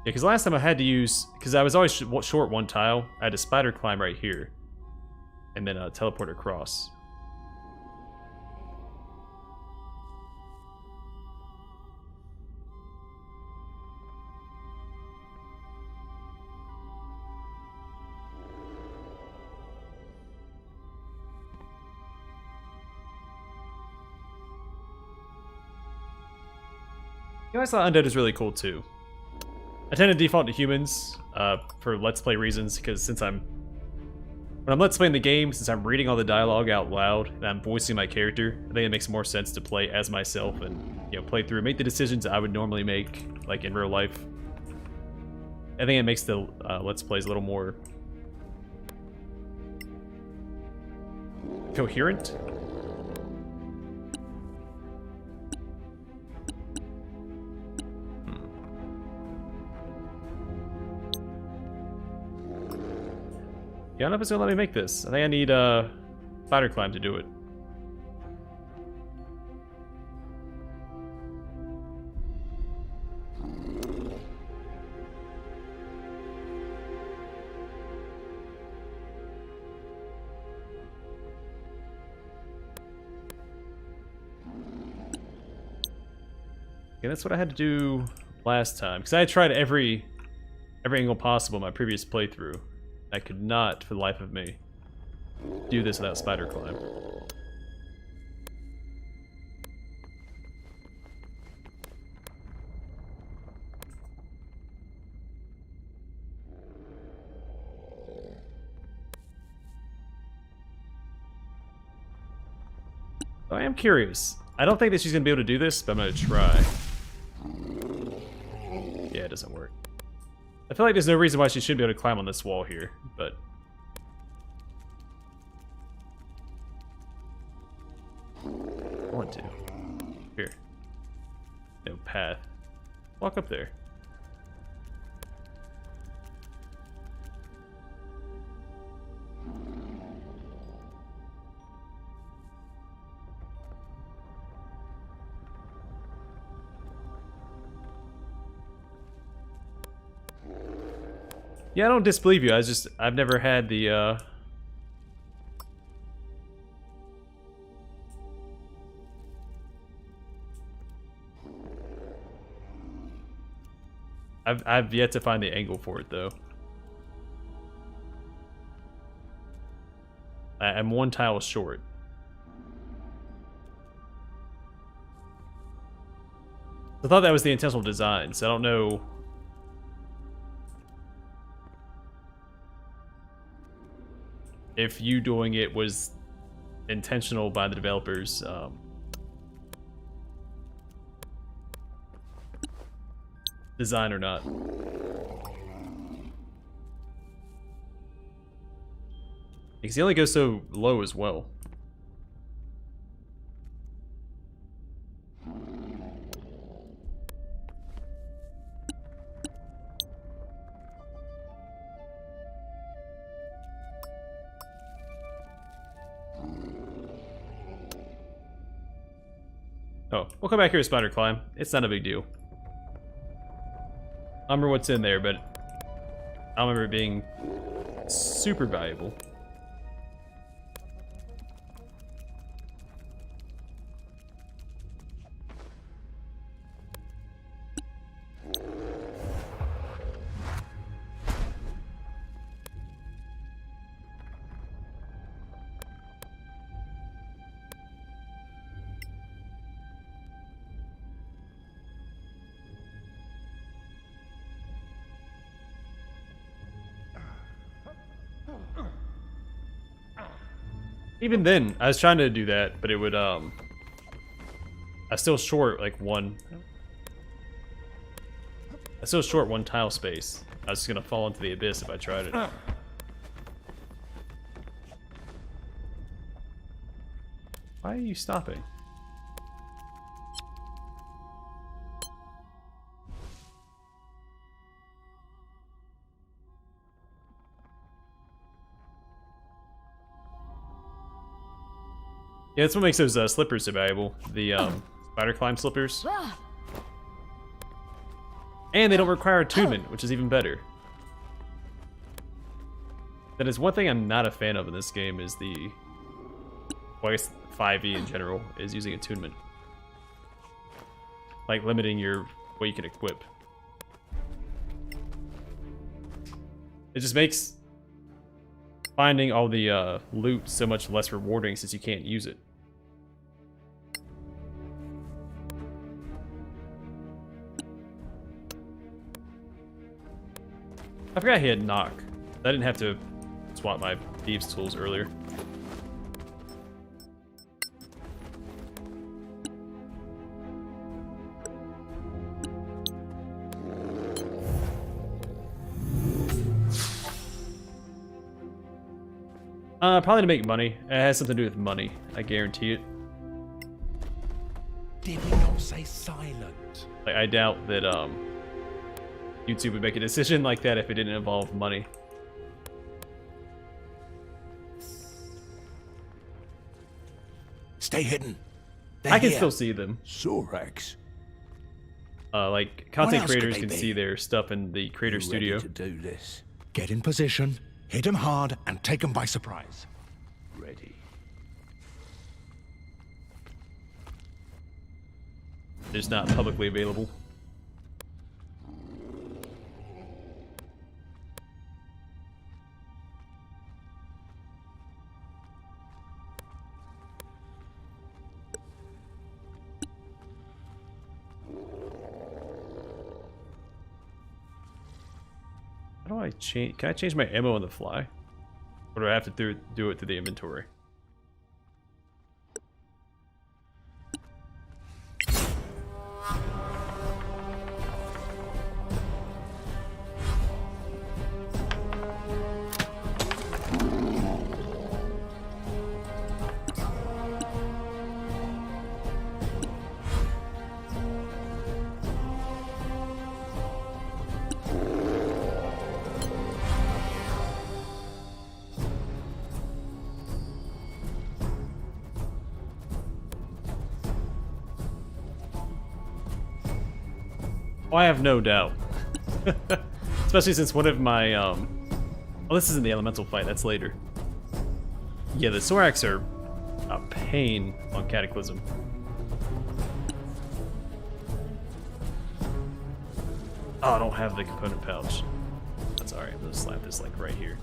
Yeah, because last time I had to use... Because I was always short 1 tile, I had to spider climb right here. And then teleport across. I always thought Undead is really cool too. I tend to default to humans for Let's Play reasons, because when I'm Let's Playing the game, since I'm reading all the dialogue out loud and I'm voicing my character, I think it makes more sense to play as myself and, you know, play through, make the decisions I would normally make, like in real life. I think it makes the Let's Plays a little more coherent. Yeah, I don't know if it's gonna let me make this. I think I need spider climb to do it. Yeah, that's what I had to do last time, because I had tried every angle possible in my previous playthrough. I could not, for the life of me, do this without spider climb. I am curious. I don't think that she's going to be able to do this, but I'm going to try. Yeah, it doesn't work. I feel like there's no reason why she shouldn't be able to climb on this wall here, but... I want to. Here. No path. Walk up there. Yeah, I don't disbelieve you. I've never had the, I've yet to find the angle for it, though. I'm 1 tile short. I thought that was the intentional design, so I don't know if you doing it was intentional by the developers. Design or not. Because he only goes so low as well. Oh, we'll come back here to Spider Climb. It's not a big deal. I don't remember what's in there, but I don't remember it being super valuable. Even then, I was trying to do that, but it would, I still short, like, one... I still short one tile space. I was just gonna fall into the abyss if I tried it. Why are you stopping? Yeah, that's what makes those slippers so valuable. The spider climb slippers. And they don't require attunement, which is even better. That is one thing I'm not a fan of in this game is the... Well, I guess 5e in general is using attunement. Like limiting what you can equip. It just makes finding all the loot so much less rewarding since you can't use it. I forgot he had knock. I didn't have to swap my thieves tools earlier. Probably to make money. It has something to do with money. I guarantee it. Did he not say silent? Like, I doubt that YouTube would make a decision like that if it didn't involve money. Stay hidden. I can still see them. Soraks. Like content else could creators they can be? see their stuff in the creator You studio. ready to do this? Get in position, hit him hard, and take him by surprise. Ready. They're just not publicly available. How do I change? Can I change my ammo on the fly? Or do I have to do it through the inventory? Oh, I have no doubt. Especially since one of my, oh, this isn't the elemental fight, that's later. Yeah, the soraks are a pain on Cataclysm. Oh, I don't have the component pouch. That's alright, I'm gonna slap this, like, right here.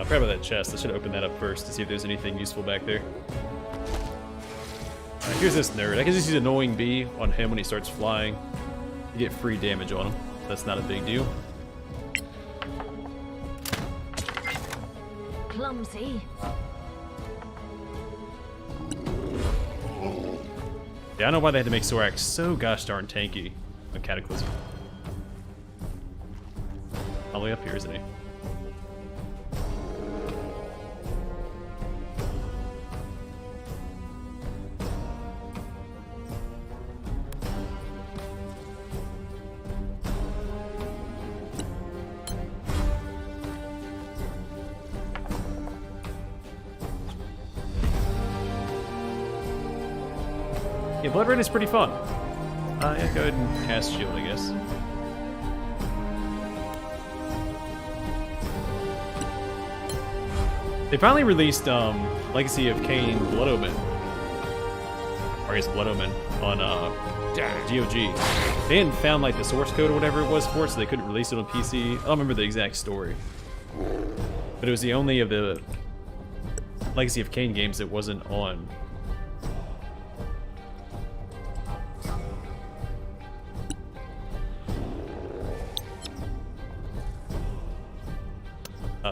I forgot about that chest. I should open that up first to see if there's anything useful back there. Alright, here's this nerd. I can just use Annoying Bee on him when he starts flying to get free damage on him. That's not a big deal. Clumsy. Yeah, I don't know why they had to make soraks so gosh darn tanky on Cataclysm. All the way up here, isn't he? Yeah, Blood Red is pretty fun. Yeah, go ahead and cast Shield, I guess. They finally released Legacy of Kain Blood Omen. Or I guess Blood Omen on GOG. They hadn't found like the source code or whatever it was for it, so they couldn't release it on PC. I don't remember the exact story. But it was the only of the Legacy of Kain games that wasn't on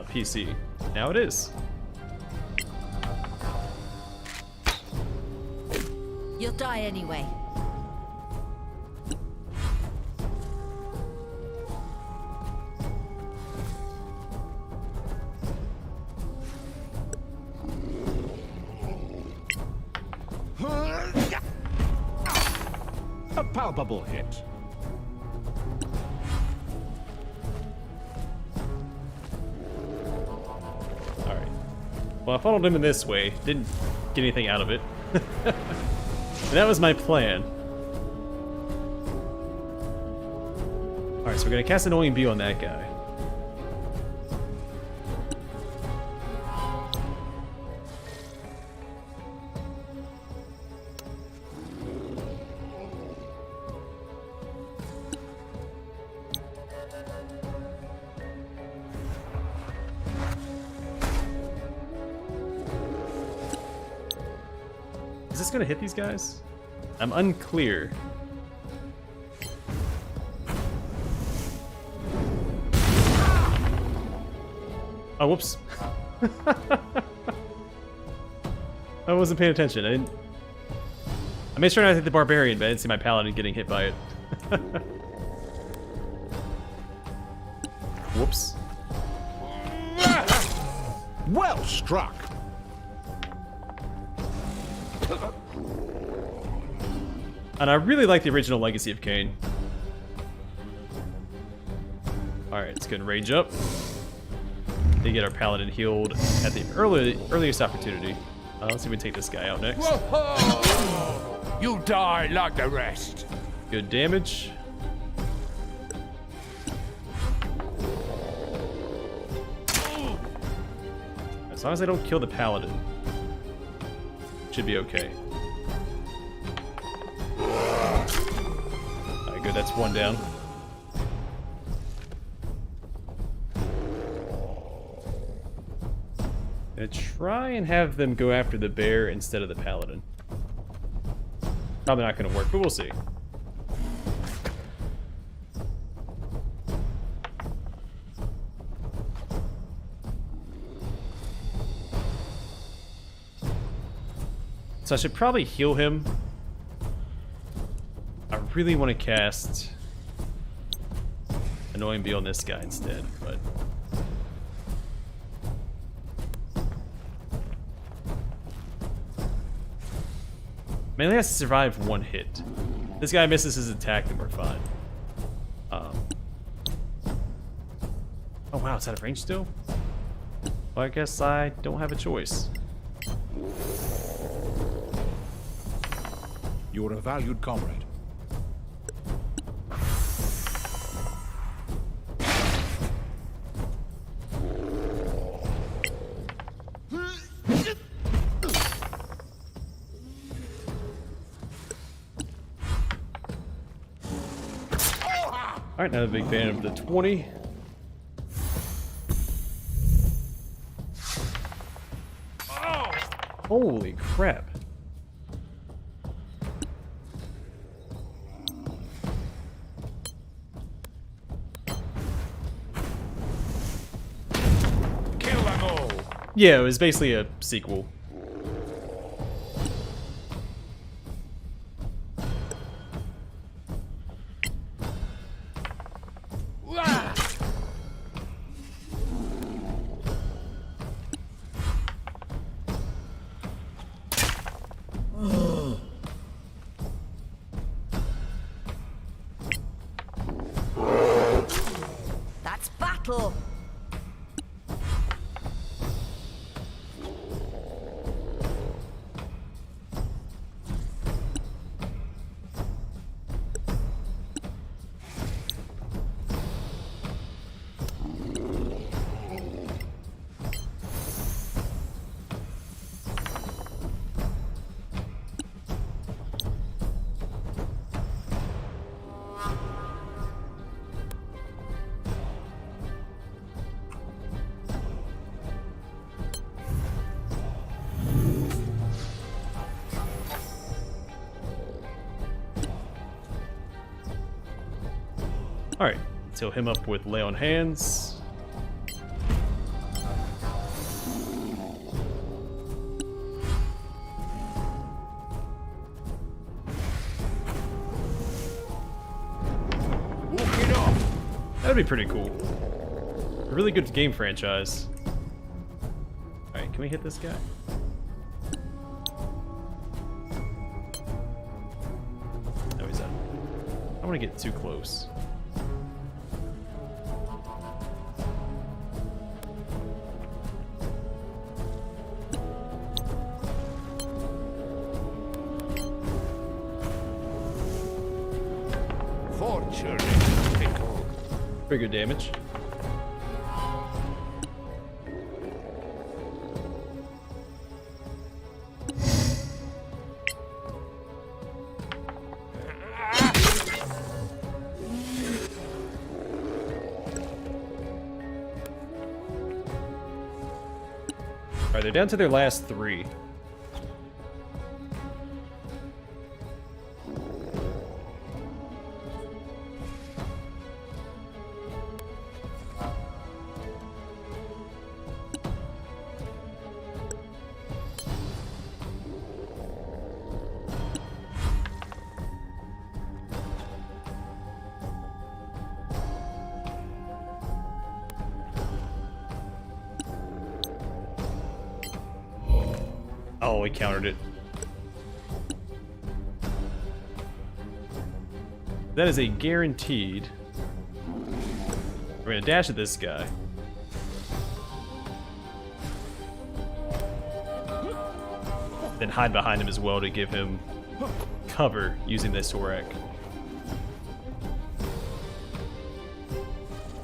PC. Now it is. You'll die anyway. A palpable hit. Alright. Well, I funneled him in this way. Didn't get anything out of it. That was my plan. Alright, so we're gonna cast Annoying Bee on that guy. Is this gonna hit these guys? I'm unclear. Oh, whoops. I wasn't paying attention. I made sure not to hit the Barbarian, but I didn't see my Paladin getting hit by it. Whoops. Well struck. And I really like the original Legacy of Kain. Alright, let's go and rage up. They get our Paladin healed at the earliest opportunity. Let's see if we can take this guy out next. Whoa! You die like the rest. Good damage. As long as I don't kill the Paladin, should be okay. Alright, good, that's one down. Gonna try and have them go after the bear instead of the Paladin. Probably not gonna work, but we'll see. So I should probably heal him. I really want to cast Annoying Bee on this guy instead, but mainly has to survive one hit. This guy misses his attack, then we're fine. Oh wow, it's out of range still? Well, I guess I don't have a choice. You're a valued comrade. Alright, not a big fan of the 20. Holy crap. Kill them all! Yeah, it was basically a sequel. That's battle. Alright, let's heal him up with Lay on Hands. Walk it off! That'd be pretty cool. A really good game franchise. Alright, can we hit this guy? No, he's up. I don't want to get too close. Fortune is fickle. Trigger damage. Alright, they're down to their last 3. Oh, we countered it. That is a guaranteed. We're gonna dash at this guy. Then hide behind him as well to give him cover using this sorak.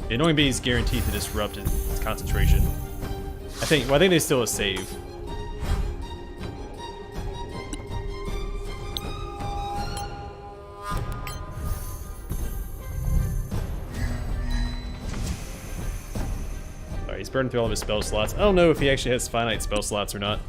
The annoying being is guaranteed to disrupt his concentration. I think there's still a save. He's burning through all of his spell slots. I don't know if he actually has finite spell slots or not.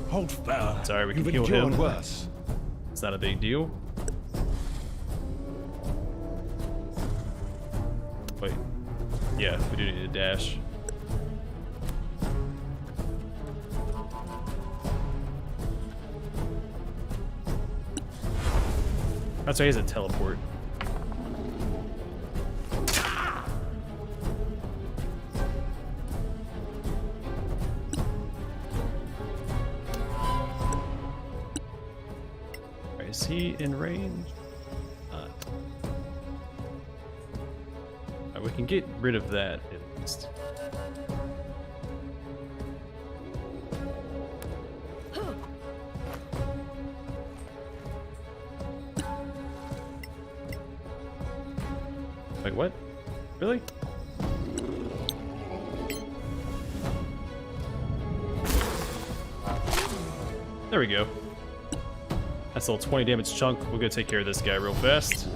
Hold firm. Sorry, we can You've kill endured him. worse. It's not a big deal. Wait. Yeah, we do need a dash. That's right, he has a teleport. Is he in range? Alright, we can get rid of that at least. Wait, what? Really? There we go. That's a little 20 damage chunk. We're gonna take care of this guy real fast. So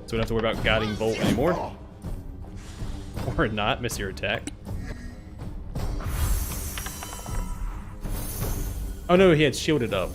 we don't have to worry about guiding bolt anymore. Or not, miss your attack. Oh no, he had shielded up.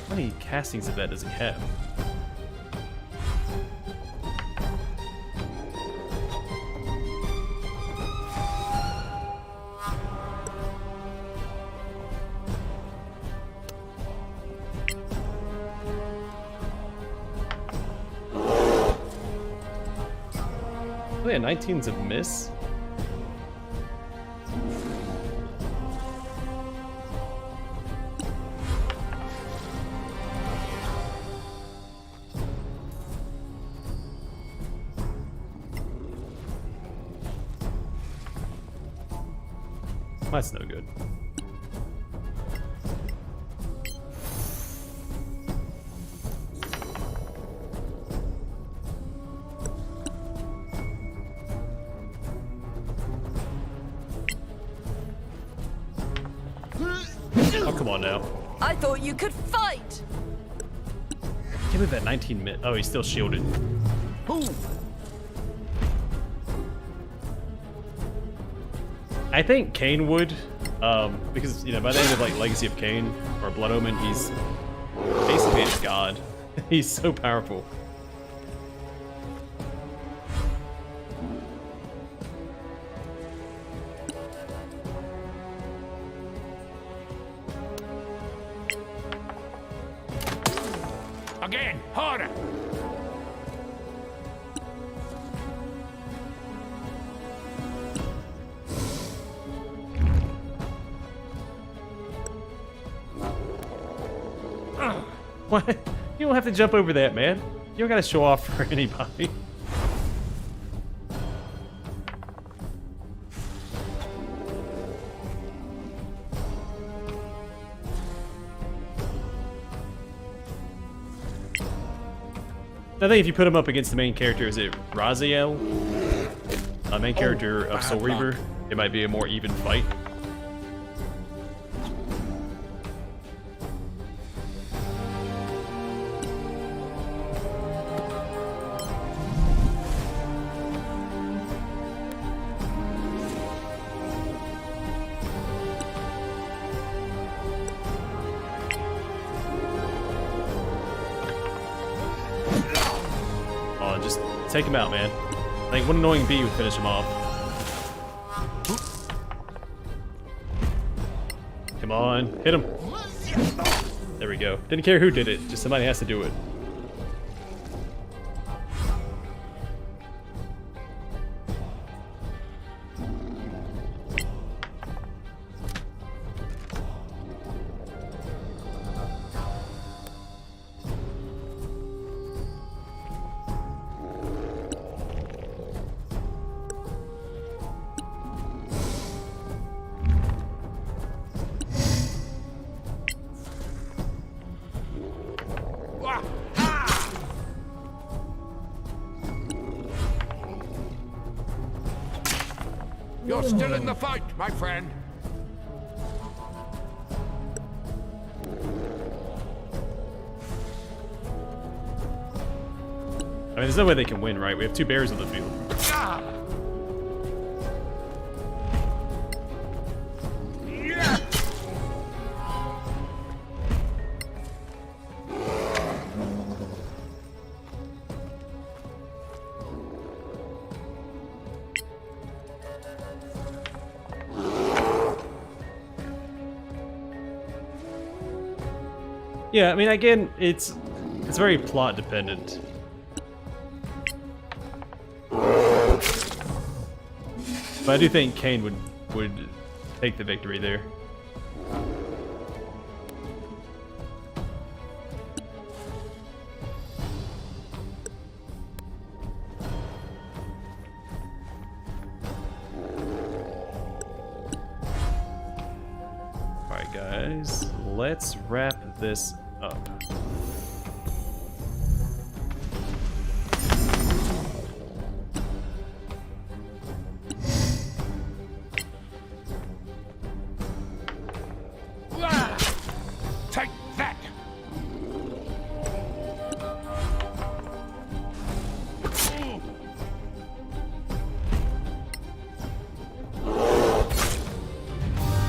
How many castings of that does he have? Oh yeah, 19's a miss. That's no good. Oh, come on now. I thought you could fight! Can't believe that 19 minute. Oh, he's still shielded. I think Cain would, because, you know, by the end of, like, Legacy of Cain, or Blood Omen, he's basically a god. He's so powerful. Again, harder! What? You don't have to jump over that, man. You don't gotta show off for anybody. I think if you put him up against the main character, is it Raziel? Main character of Soul Reaver, it might be a more even fight. Just take him out, man. Like, one annoying bee would finish him off. Come on, hit him. There we go. Didn't care who did it, just somebody has to do it. You're still in the fight, my friend. I mean, there's no way they can win, right? We have two bears on the field. Yeah, I mean, again, it's very plot dependent. But I do think Kane would take the victory there. Alright guys, let's wrap this up. Take that!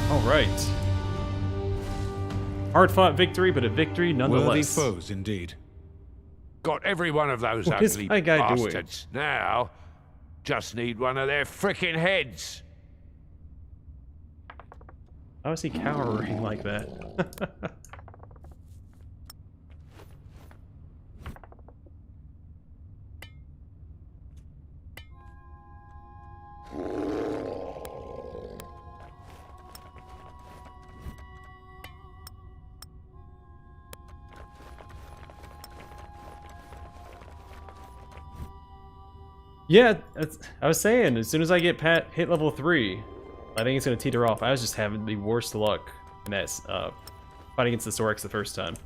Alright. Hard-fought victory, but a victory Worthy nonetheless. foes, indeed. Got every one of those What is ugly my guy doing? bastards. Now, just need one of their frickin' heads. How is he cowering like that? Yeah, I was saying, as soon as I get hit level 3, I think it's going to teeter off. I was just having the worst luck in that fight against the soraks the first time.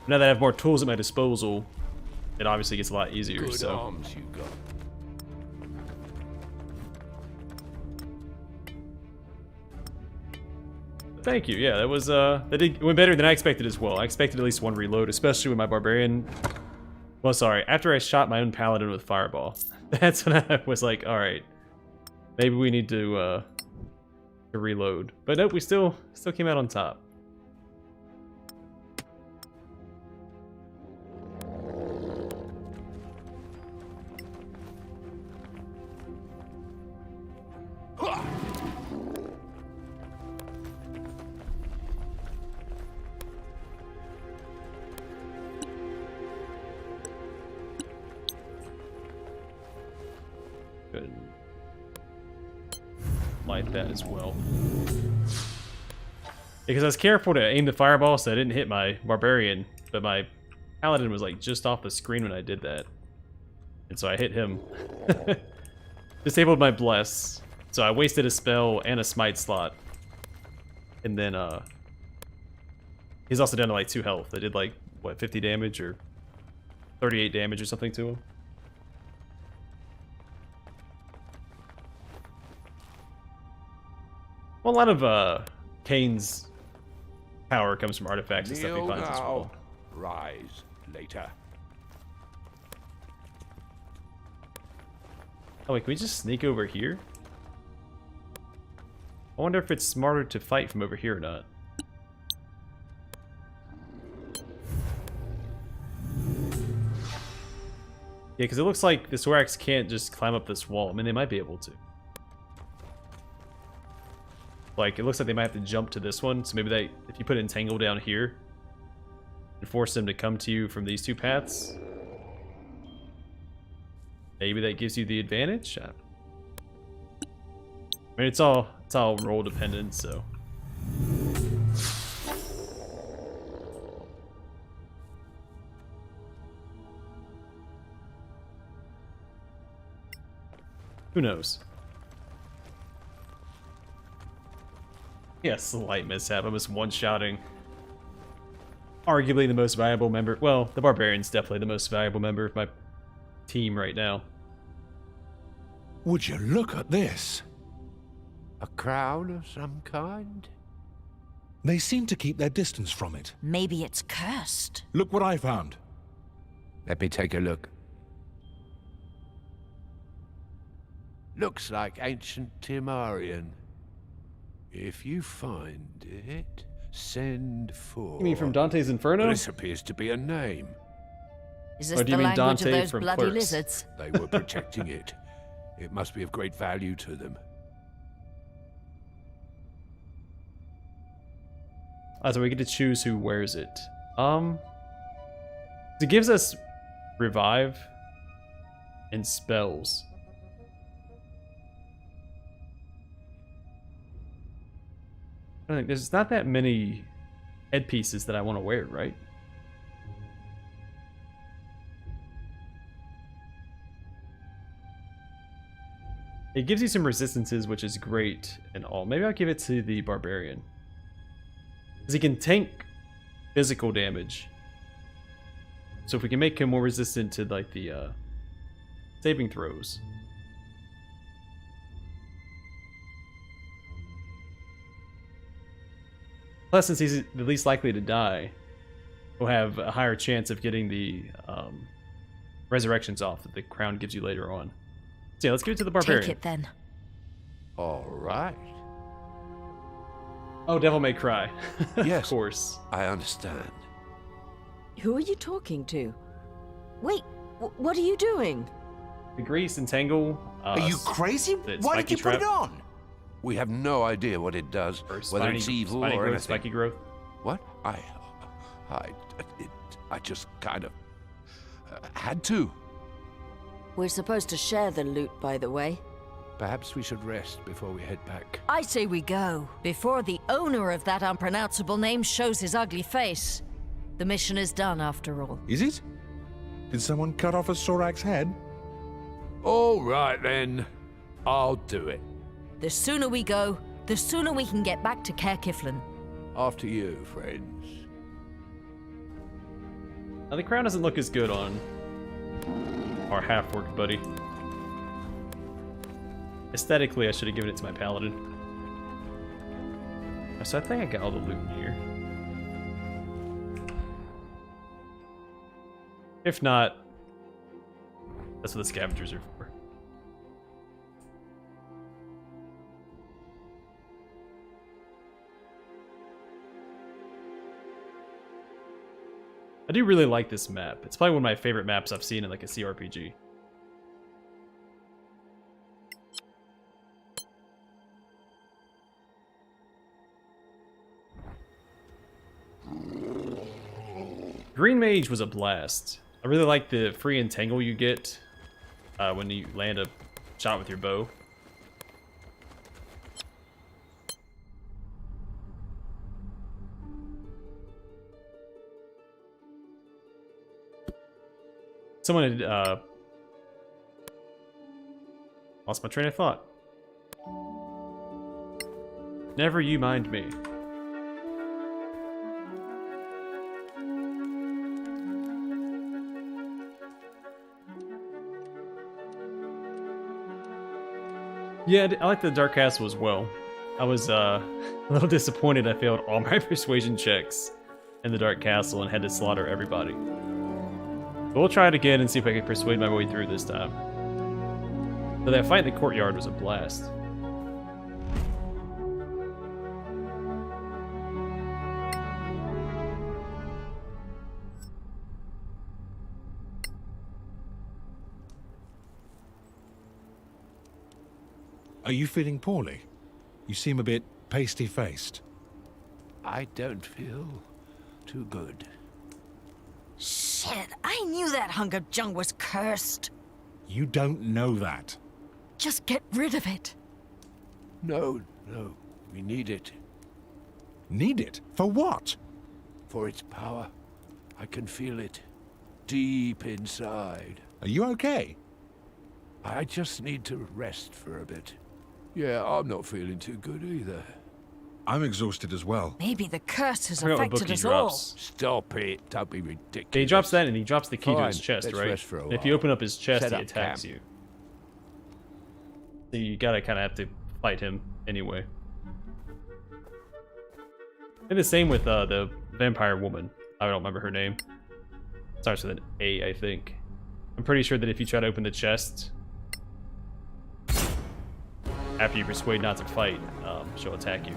Now that I have more tools at my disposal, it obviously gets a lot easier. Good so. arms you got. Thank you. Yeah, that was it went better than I expected as well. I expected at least one reload, especially with my barbarian. Well, sorry, after I shot my own paladin with fireball, that's when I was like, all right, maybe we need to reload. But nope, we still came out on top. Good. Light that as well. Because I was careful to aim the fireball so I didn't hit my barbarian, but my paladin was like just off the screen when I did that. And so I hit him. Disabled my bless. So I wasted a spell and a smite slot. And then he's also down to like 2 health. I did like what, 50 damage or 38 damage or something to him. Well, a lot of Kane's power comes from artifacts and stuff he Kneel finds as well. now, rise later. Oh wait, can we just sneak over here? I wonder if it's smarter to fight from over here or not. Yeah, because it looks like the soraks can't just climb up this wall. I mean, they might be able to. Like, it looks like they might have to jump to this one, so maybe they, if you put Entangle down here and force them to come to you from these 2 paths, maybe that gives you the advantage? I mean, it's all role dependent, so. Who knows? Yes, slight mishap. I was one-shotting arguably the most valuable member. Well, the Barbarian's definitely the most valuable member of my team right now. Would you look at this? A crown of some kind? They seem to keep their distance from it. Maybe it's cursed. Look what I found. Let me take a look. Looks like ancient Timarian. If you find it, send for... You mean from Dante's Inferno? This appears to be a name. Is this Or do you the mean language Dante of those from bloody Clerks? lizards? They were protecting it. It must be of great value to them. So we get to choose who wears it. It gives us revive and spells. I think there's not that many headpieces that I want to wear, right? It gives you some resistances, which is great and all. Maybe I'll give it to the Barbarian. Because he can tank physical damage. So if we can make him more resistant to like the saving throws. Plus, since he's the least likely to die, we'll have a higher chance of getting the resurrections off that the crown gives you later on. So yeah, let's give it to the Barbarian. Take it then. All right. Oh, Devil May Cry. Yes. Of course. I understand. Who are you talking to? Wait, what are you doing? The grease and tangle. Are you crazy? the Why did spiky you put it trap. on? We have no idea what it does, Or whether it's evil spiny or growth, anything. spiky growth. What? I just kind of had to. We're supposed to share the loot, by the way. Perhaps we should rest before we head back. I say we go, before the owner of that unpronounceable name shows his ugly face. The mission is done, after all. Is it? Did someone cut off a sorak's head? All right then, I'll do it. The sooner we go, the sooner we can get back to Caer Kiflin. After you, friends. Now the crown doesn't look as good on our half-orc buddy. Aesthetically, I should have given it to my paladin. So I think I got all the loot in here. If not, that's what the scavengers are for. I do really like this map. It's probably one of my favorite maps I've seen in like a CRPG. Green Mage was a blast. I really like the free entangle you get when you land a shot with your bow. Someone had lost my train of thought. Never you mind me. Yeah, I like the Dark Castle as well. I was a little disappointed I failed all my persuasion checks in the Dark Castle and had to slaughter everybody. But we'll try it again and see if I can persuade my way through this time. But that fight in the courtyard was a blast. Are you feeling poorly? You seem a bit pasty-faced. I don't feel too good. Shit, I knew that hunk of junk was cursed. You don't know that. Just get rid of it. No, we need it. Need it? For what? For its power. I can feel it. Deep inside. Are you okay? I just need to rest for a bit. Yeah, I'm not feeling too good either. I'm exhausted as well. Maybe the curse has I forgot what book affected he us all. drops. Stop it. Don't be ridiculous. Yeah, he drops that and he drops the key to his Fine, chest, let's right? rest for a And if you while. open up his chest, Set he up attacks camp. you. So you gotta kind of have to fight him anyway. And the same with the vampire woman. I don't remember her name. Starts with an A, I think. I'm pretty sure that if you try to open the chest after you persuade not to fight, she'll attack you.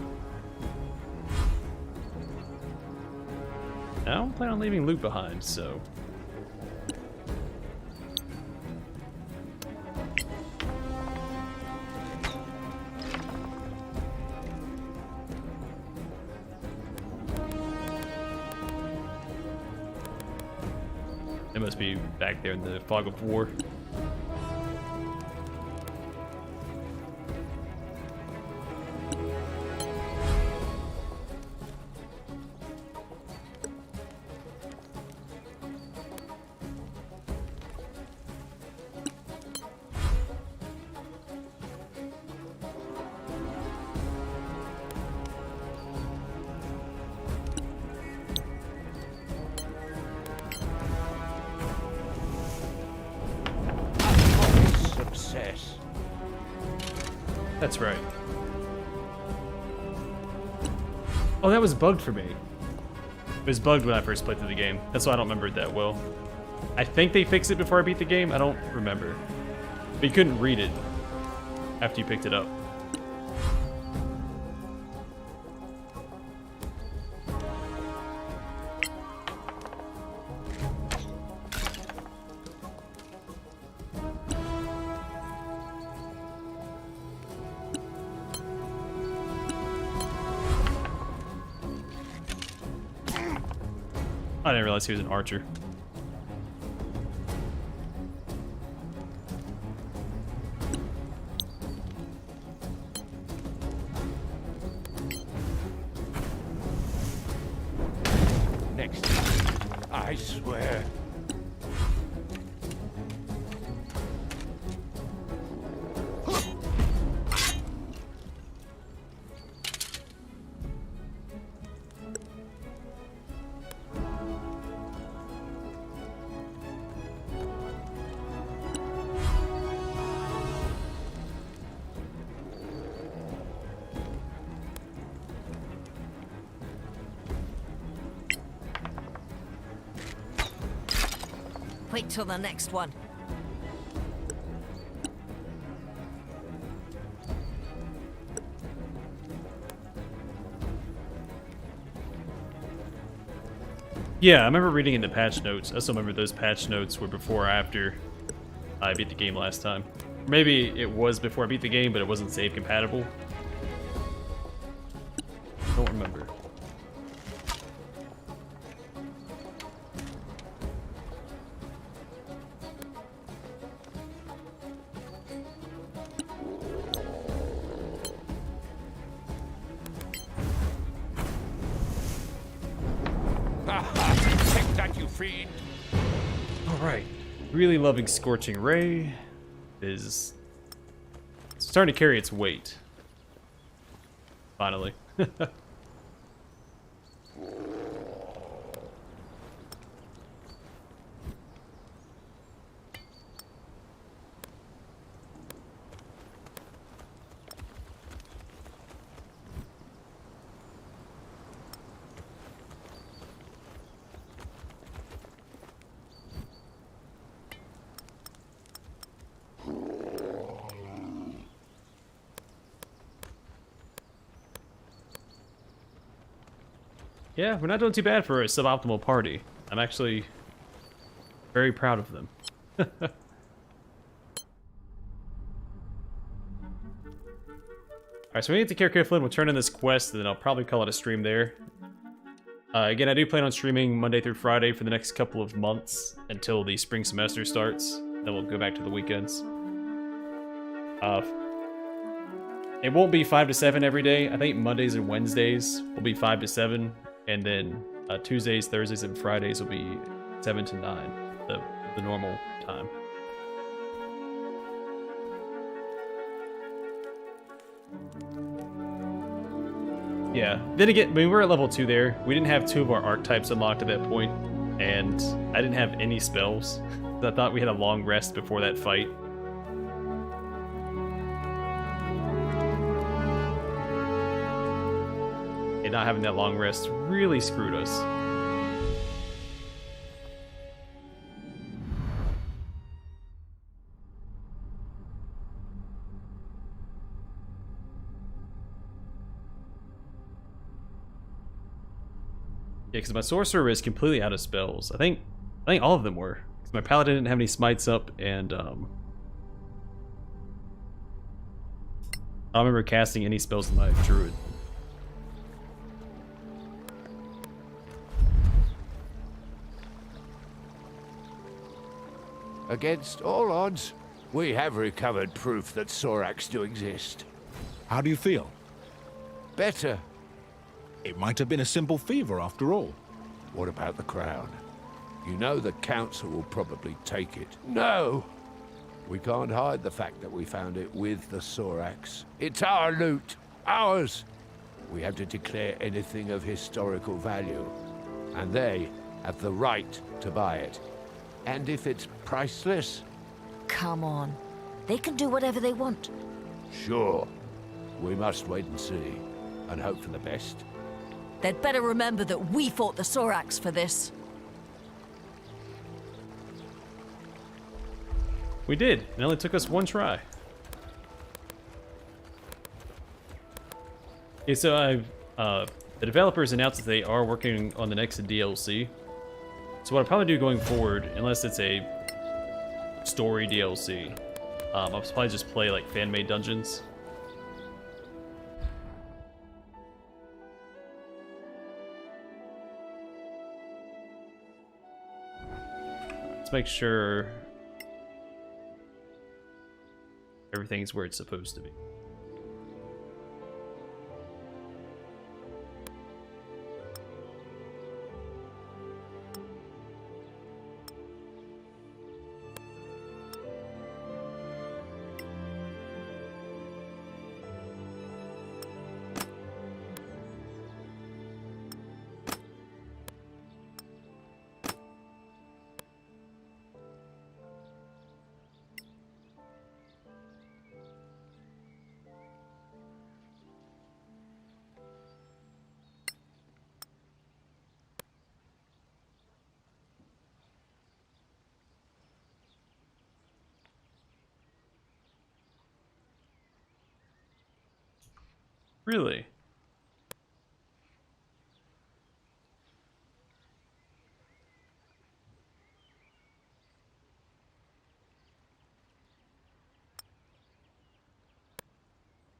I don't plan on leaving loot behind, so... It must be back there in the fog of war. Success. That's right. Oh, that was bugged for me. It was bugged when I first played through the game. That's why I don't remember it that well. I think they fixed it before I beat the game. I don't remember. But you couldn't read it after you picked it up. I didn't realize he was an archer. Next. I swear. Wait till the next one. Yeah, I remember reading in the patch notes. I also remember those patch notes were before or after I beat the game last time. Maybe it was before I beat the game, but it wasn't save compatible. Don't remember. Take that, you fiend! Alright. Really loving Scorching Ray is starting to carry its weight. Finally. Yeah, we're not doing too bad for a suboptimal party. I'm actually very proud of them. Alright, so we need to care Flynn. We'll turn in this quest, and then I'll probably call it a stream there. Again, I do plan on streaming Monday through Friday for the next couple of months until the spring semester starts. Then we'll go back to the weekends. It won't be 5 to 7 every day. I think Mondays and Wednesdays will be 5 to 7, and then Tuesdays, Thursdays, and Fridays will be 7 to 9, the normal time. Yeah. Then again, I mean, we're at level 2 there. We didn't have 2 of our archetypes unlocked at that point, and I didn't have any spells. I thought we had a long rest before that fight. And not having that long rest really screwed us. Yeah, because my sorcerer is completely out of spells. I think all of them were. Because my paladin didn't have any smites up, and I don't remember casting any spells in my druid. Against all odds, we have recovered proof that soraks do exist. How do you feel? Better. It might have been a simple fever after all. What about the crown? You know the council will probably take it. No! We can't hide the fact that we found it with the soraks. It's our loot. Ours! We have to declare anything of historical value. And they have the right to buy it. And if it's priceless? Come on. They can do whatever they want. Sure. We must wait and see. And hope for the best. They'd better remember that we fought the soraks for this. We did. It only took us one try. Okay, so the developers announced that they are working on the next DLC. So what I'll probably do going forward, unless it's a story DLC, I'll probably just play like fan-made dungeons. Let's make sure everything's where it's supposed to be. Really?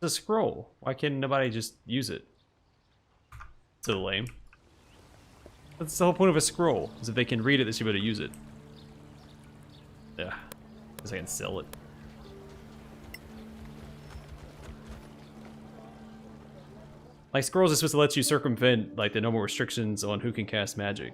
The scroll. Why can't nobody just use it? So lame. That's the whole point of a scroll, is if they can read it, they should be able to use it. Yeah. Guess I can sell it. Like, scrolls are supposed to let you circumvent, like, the normal restrictions on who can cast magic.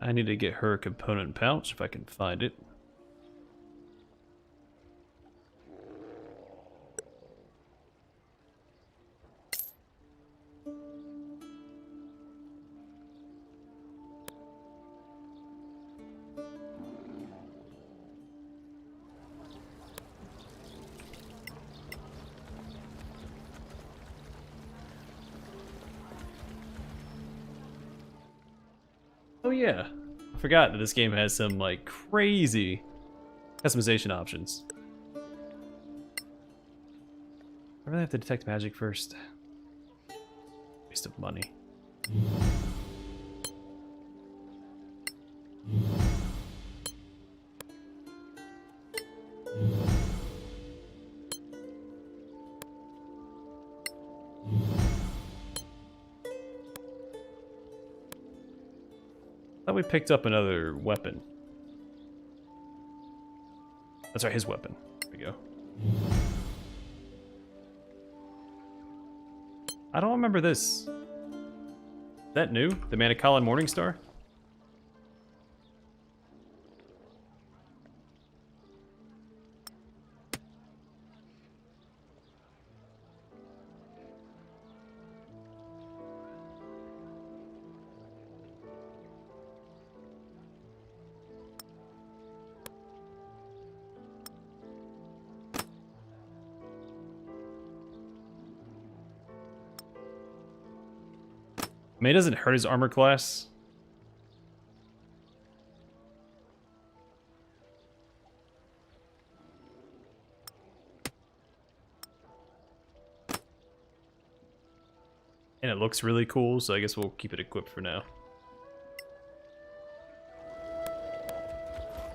I need to get her a component pouch if I can find it. Oh yeah, I forgot that this game has some like crazy customization options. I really have to detect magic first. Waste of money. I thought we picked up another weapon. That's right, his weapon. There we go. I don't remember this. Is that new? The Magister Morningstar? I mean, it doesn't hurt his armor class. And it looks really cool, so I guess we'll keep it equipped for now.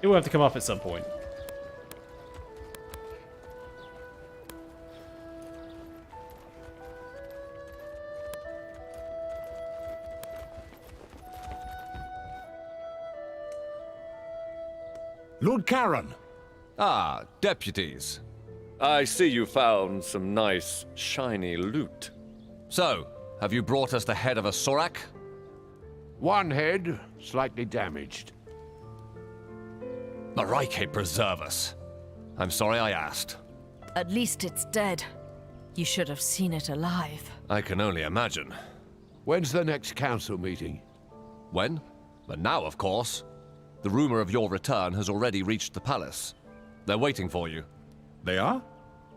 It will have to come off at some point. Lord Karen! Ah, deputies. I see you found some nice, shiny loot. So, have you brought us the head of a sorak? One head, slightly damaged. Marike preserve us. I'm sorry I asked. At least it's dead. You should have seen it alive. I can only imagine. When's the next council meeting? When? But now, of course. The rumor of your return has already reached the palace. They're waiting for you. They are?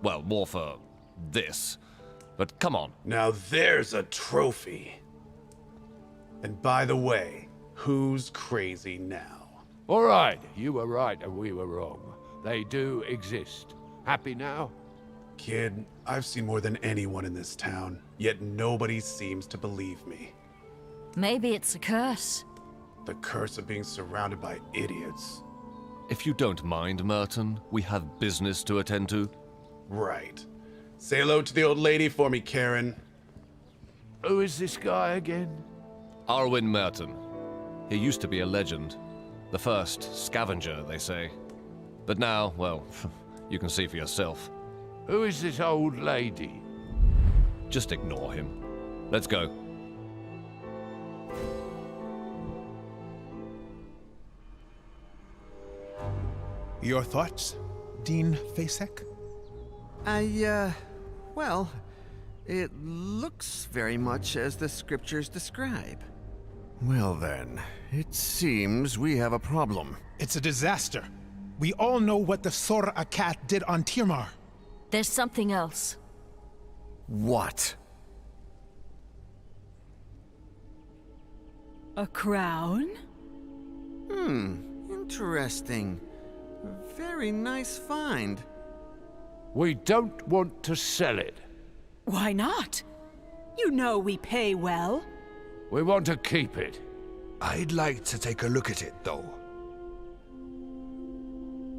Well, more for this. But come on. Now there's a trophy. And by the way, who's crazy now? All right, you were right and we were wrong. They do exist. Happy now? Kid, I've seen more than anyone in this town, yet nobody seems to believe me. Maybe it's a curse. The curse of being surrounded by idiots. If you don't mind, Merton, we have business to attend to. Right. Say hello to the old lady for me, Karen. Who is this guy again? Arwen Merton. He used to be a legend. The first scavenger, they say. But now, well, you can see for yourself. Who is this old lady? Just ignore him. Let's go. Your thoughts, Dean Fasek? Well, it looks very much as the scriptures describe. Well then, it seems we have a problem. It's a disaster. We all know what the Sorakat did on Tirmar. There's something else. What? A crown? Interesting. Very nice find. We don't want to sell it. Why not? You know we pay well. We want to keep it. I'd like to take a look at it, though.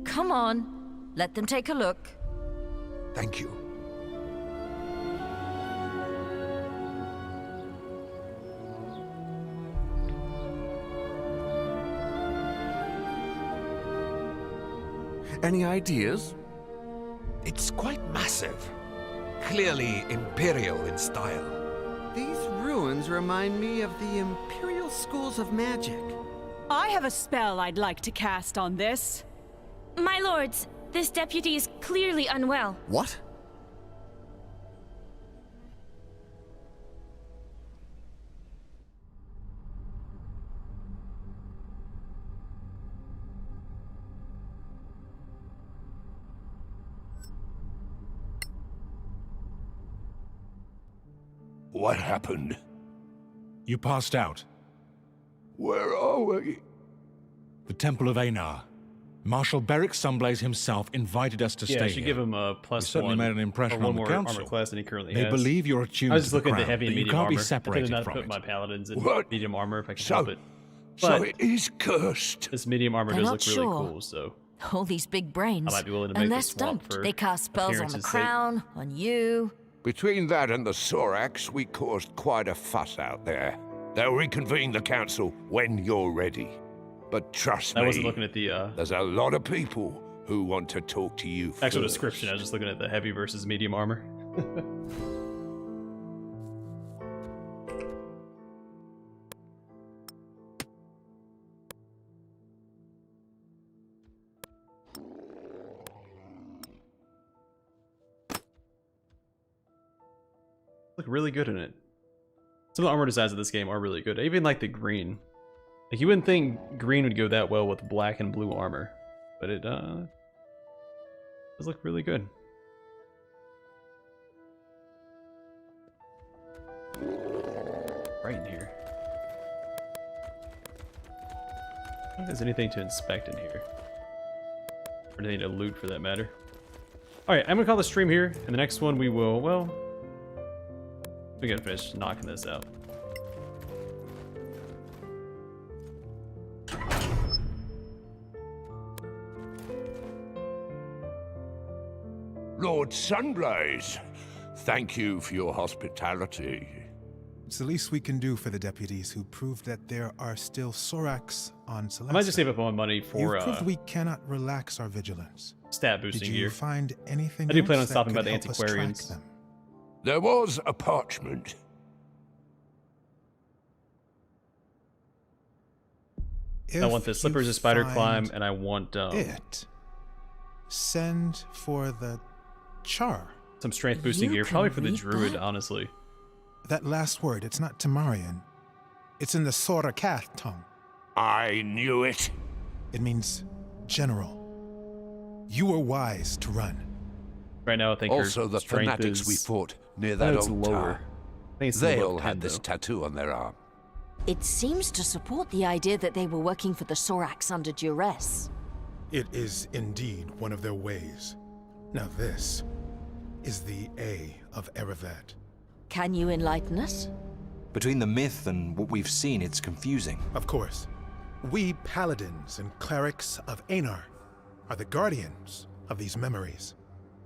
Come on, let them take a look. Thank you. Any ideas? It's quite massive. Clearly imperial in style. These ruins remind me of the Imperial Schools of Magic. I have a spell I'd like to cast on this. My lords, this deputy is clearly unwell. What? What happened? You passed out. Where are we? The Temple of Einar. Marshal Beric Sunblaze himself invited us to Yeah, stay I should here. give him a You plus certainly one. made an impression or one on the more council. armor class than he currently They has. believe you're attuned I was just to the looking at the crown, heavy and but you medium can't armor. be I could separated have not from put it. my paladins in What? medium armor if I could So- help it. So But it is cursed. this medium armor They're does not look really sure. cool, so All these big brains. I might be willing to and make they're the swap stumped. for They cast spells on the appearance's sake. crown, on you. Between that and the soraks, we caused quite a fuss out there. They'll reconvene the council when you're ready. But trust me, I wasn't looking at the there's a lot of people who want to talk to you actual first. description. I was just looking at the heavy versus medium armor. Look really good in it. Some of the armor designs of this game are really good. I even like the green. Like, you wouldn't think green would go that well with black and blue armor, but it does look really good. Right in here. there's anything to inspect in here. Or anything to loot for that matter. Alright, I'm gonna call the stream here, and the next one we will, well, we gotta finish knocking this out. Lord Sunblaze, thank you for your hospitality. It's the least we can do for the deputies who proved that there are still soraks on Solasta. I might just save up all my money for You've proved we cannot relax our vigilance. stat boosting Did you gear. find anything I do plan on else that stopping by could the help us track antiquarians. them? There was a parchment. I want the If slippers you of spider find climb, and I want send for the char. some strength boosting gear, probably for the druid, honestly. That last word, it's not Tamarian. It's in the sorakath tongue. I knew it. It means general. You were wise to run. Right now, I think Also, her the strength fanatics is, we fought near that it's old lower. tower. I think it's They above all 10, had this though. tattoo on their arm. It seems to support the idea that they were working for the soraks under duress. It is indeed one of their ways. Now this is the A of Erevad. Can you enlighten us? Between the myth and what we've seen, it's confusing. Of course. We paladins and clerics of Einar are the guardians of these memories.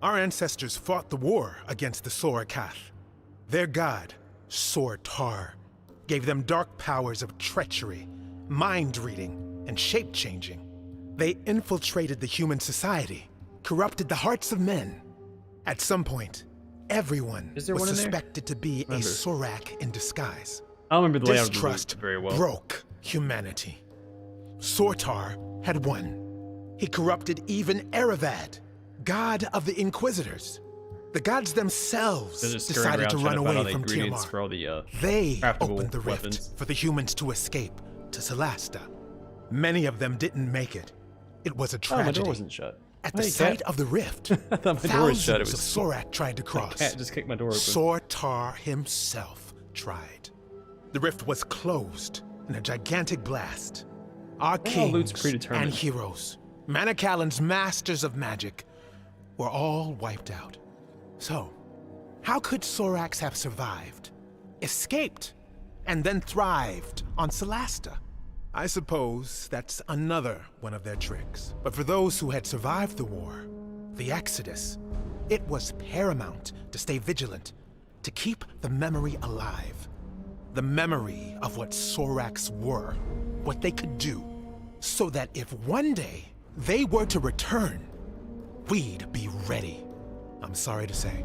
Our ancestors fought the war against the Sorakath. Their god, Sortar, gave them dark powers of treachery, mind-reading, and shape-changing. They infiltrated the human society, corrupted the hearts of men. At some point, everyone Is there was one in there? suspected to be a Sorak in disguise. I don't remember the layout of the Distrust loot very well. broke humanity. Sortar had won. He corrupted even Erevad, god of the Inquisitors. The gods themselves They're just scurrying decided to around run trying to find all away the from ingredients Tiamat. for all the They craftable opened the rift weapons. for the humans to escape to Solasta. Many of them didn't make it. It was a Oh, tragedy. my door wasn't shut. At Hey, the site cat. of the rift, I thought my door was shut. It thousands was of Sorak tried to cross. cat just kicked my door open. Sortar himself tried. The rift was closed in a gigantic blast. Our Well, loot's kings predetermined. and heroes, Manicalan's masters of magic, were all wiped out. So, how could Soraks have survived, escaped, and then thrived on Solasta? I suppose that's another one of their tricks. But for those who had survived the war, the Exodus, it was paramount to stay vigilant, to keep the memory alive. The memory of what Soraks were, what they could do, so that if one day they were to return, we'd be ready. I'm sorry to say,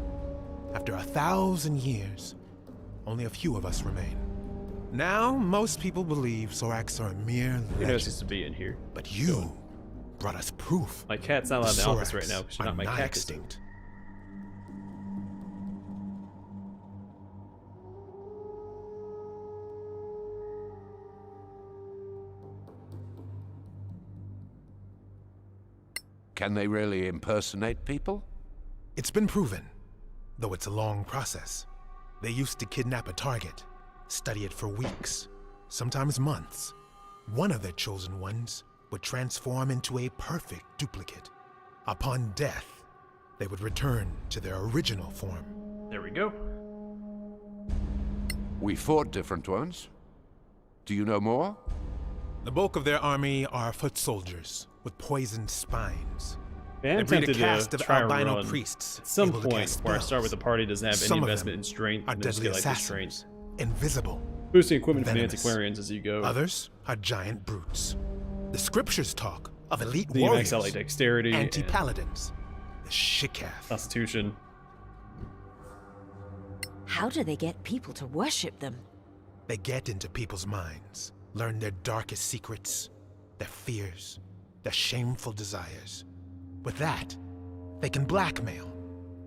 after 1,000 years, only a few of us remain. Now, most people believe Soraks are a mere Who knows legend. who's to be in here? But you brought us proof. My cat's not allowed in the office right Soraks now because you're are not my nigh cat. extinct. Can they really impersonate people? It's been proven, though it's a long process. They used to kidnap a target, study it for weeks, sometimes months. One of their chosen ones would transform into a perfect duplicate. Upon death, they would return to their original form. There we go. We fought different ones. Do you know more? The bulk of their army are foot soldiers with poisoned spines. Man, They I'm breed a tempted cast to of try a albino run priests at some able to point cast where I start with a spells. party that doesn't have Some any of investment them in strength are and just deadly get like the strength. assassins, invisible, Boosting equipment for the venomous. antiquarians as you go. Others are giant brutes. The scriptures talk of elite Then you warriors, max out like dexterity, and anti-paladins, the shikath. constitution. How do they get people to worship them? They get into people's minds, learn their darkest secrets, their fears, their shameful desires. With that, they can blackmail,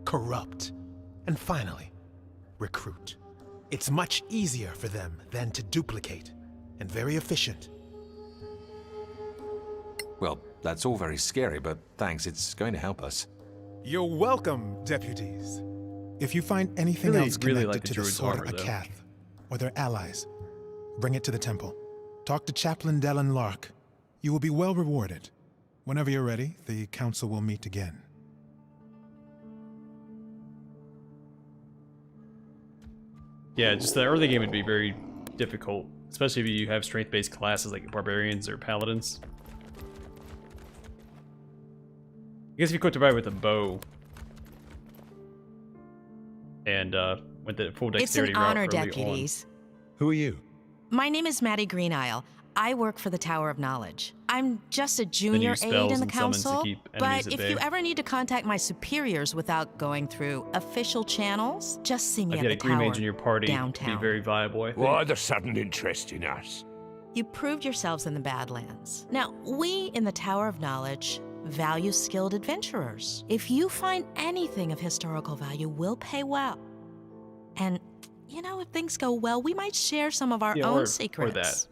corrupt, and finally, recruit. It's much easier for them than to duplicate, and very efficient. Well, that's all very scary, but thanks, it's going to help us. You're welcome, deputies. If you find anything Really, else really connected like the to the druid's Sword armor, though. Akath or their allies, bring it to the temple. Talk to Chaplain Dellen Lark. You will be well rewarded. Whenever you're ready, the council will meet again. Yeah, just the early game would be very difficult, especially if you have strength-based classes like barbarians or paladins. I guess if you equipped it right with a bow and went the full dexterity It's an route honor, early deputies. Who are you? My name is Maddie Greenisle. I work for the Tower of Knowledge. I'm just a junior aide in the council, but if you ever need to contact my superiors without going through official channels, just see me If at you the had a green tower mage in your party, downtown. it'd be very viable, I think. Why the sudden interest in us? You proved yourselves in the Badlands. Now, we in the Tower of Knowledge value skilled adventurers. If you find anything of historical value, we'll pay well. And, you know, if things go well, we might share some of our own secrets. Or that.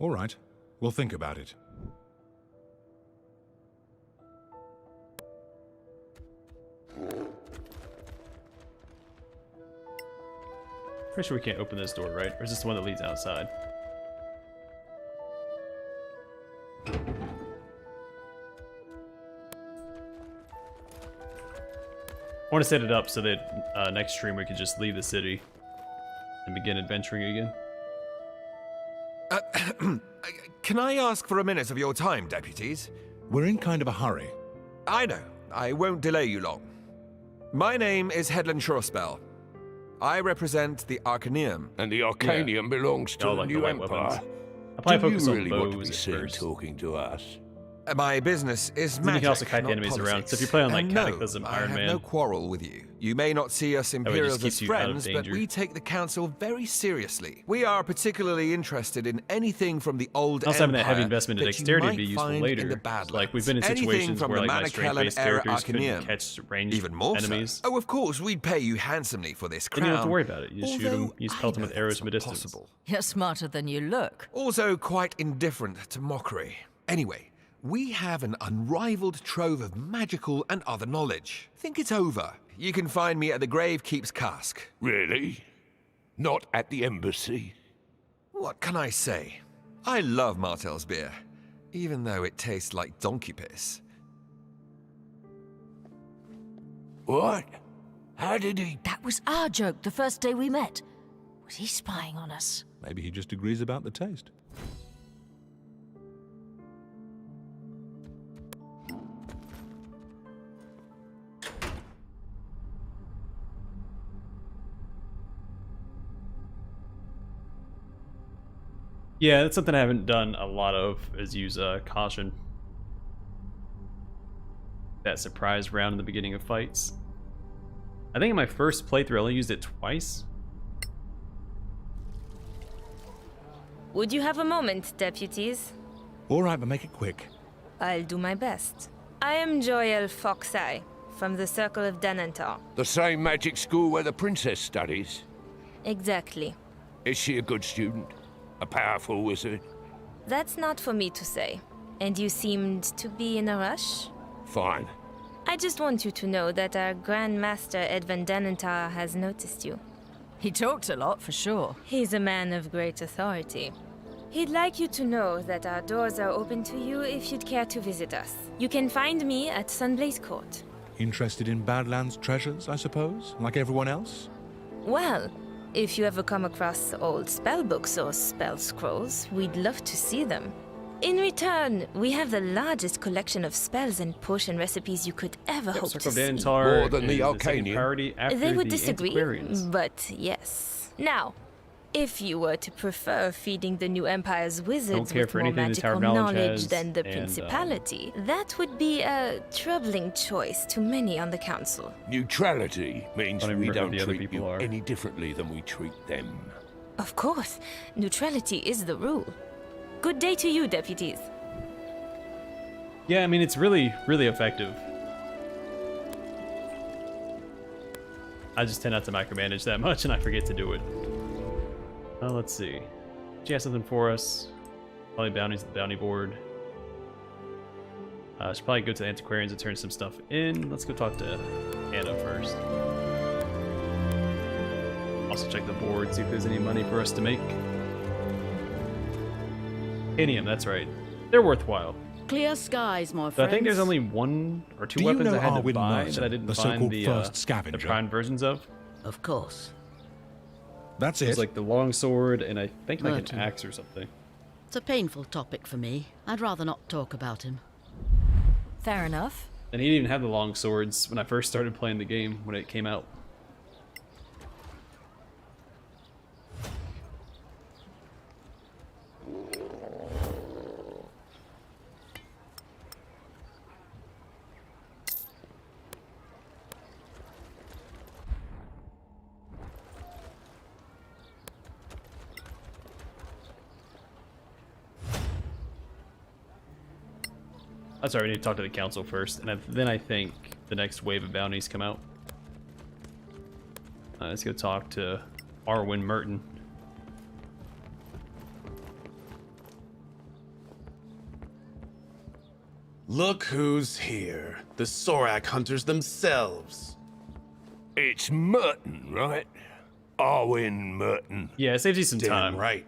All right. We'll think about it. Pretty sure we can't open this door, right? Or is this the one that leads outside? I want to set it up so that next stream we could just leave the city and begin adventuring again. Can I ask for a minute of your time, deputies? We're in kind of a hurry. I know. I won't delay you long. My name is Headland Shorespell. I represent the Arcaneum. And the Arcanium belongs to the New Empire. Do you really want to be seen talking to us? My business is You magic, can also kite the not enemies around. politics. So if you're playing on like And no, Cataclysm, I Iron have Man, no quarrel with you. You may not see us way it just Imperials keeps as you out of friends, but danger. we take the Council very seriously. We are particularly interested in anything from the old also having Empire that heavy investment in that dexterity you would be might useful find later. in the Badlands. Like we've been in Anything situations from where the like my Mana strength-based Callan era characters couldn't Arcaneum. catch ranged Even more enemies. so. Oh, of course, we'd pay you handsomely for this crown. Then you don't have to worry about it. You just shoot them, Although you just I pelt them know with arrows that's from a not distance. possible. You're smarter than you look. Also quite indifferent to mockery. Anyway, we have an unrivaled trove of magical and other knowledge. Think it's over. You can find me at the Gravekeep's Cask. Really? Not at the embassy? What can I say? I love Martel's beer, even though it tastes like donkey piss. What? How did he... That was our joke the first day we met. Was he spying on us? Maybe he just agrees about the taste. Yeah, that's something I haven't done a lot of, is use caution. That surprise round in the beginning of fights. I think in my first playthrough I only used it twice. Would you have a moment, deputies? All right, but make it quick. I'll do my best. I am Joel Foxeye, from the Circle of Denantar. The same magic school where the princess studies? Exactly. Is she a good student? A powerful wizard? That's not for me to say. And you seemed to be in a rush? Fine. I just want you to know that our Grand Master Edvin Denantar has noticed you. He talks a lot, for sure. He's a man of great authority. He'd like you to know that our doors are open to you if you'd care to visit us. You can find me at Sunblaze Court. Interested in Badlands treasures, I suppose, like everyone else? Well, if you ever come across old spellbooks or spell scrolls, we'd love to see them. In return, we have the largest collection of spells and potion recipes you could ever hope to see. More than the Arcanium. They would disagree, but yes. Now, if you were to prefer feeding the New Empire's wizards with more magical knowledge than the Principality, that would be a troubling choice to many on the Council. Neutrality means we don't treat you any differently than we treat them. Of course, neutrality is the rule. Good day to you, deputies. Yeah, I mean, it's really, really effective. I just tend not to micromanage that much, and I forget to do it. Let's see. She has something for us. Probably bounties at the bounty board. Should probably go to the antiquarians and turn some stuff in. Let's go talk to Anna first. Also check the board, see if there's any money for us to make. Anium, that's right. they're worthwhile. Clear skies, my friends. So I think there's only 1 or 2 weapons I had to buy that I didn't the find so-called the first scavenger? prime versions of. Of course. That's It's it. like the long sword and I think like Merton. an axe or something. It's a painful topic for me. I'd rather not talk about him. Fair enough. And he didn't even have the long swords when I first started playing the game when it came out. I'm sorry, we need to talk to the council first, and then I think the next wave of bounties come out. Let's go talk to Arwen Merton. Look who's here. The Sorak hunters themselves. It's Merton, right? Arwen Merton. Yeah, it saves you some Damn time. right.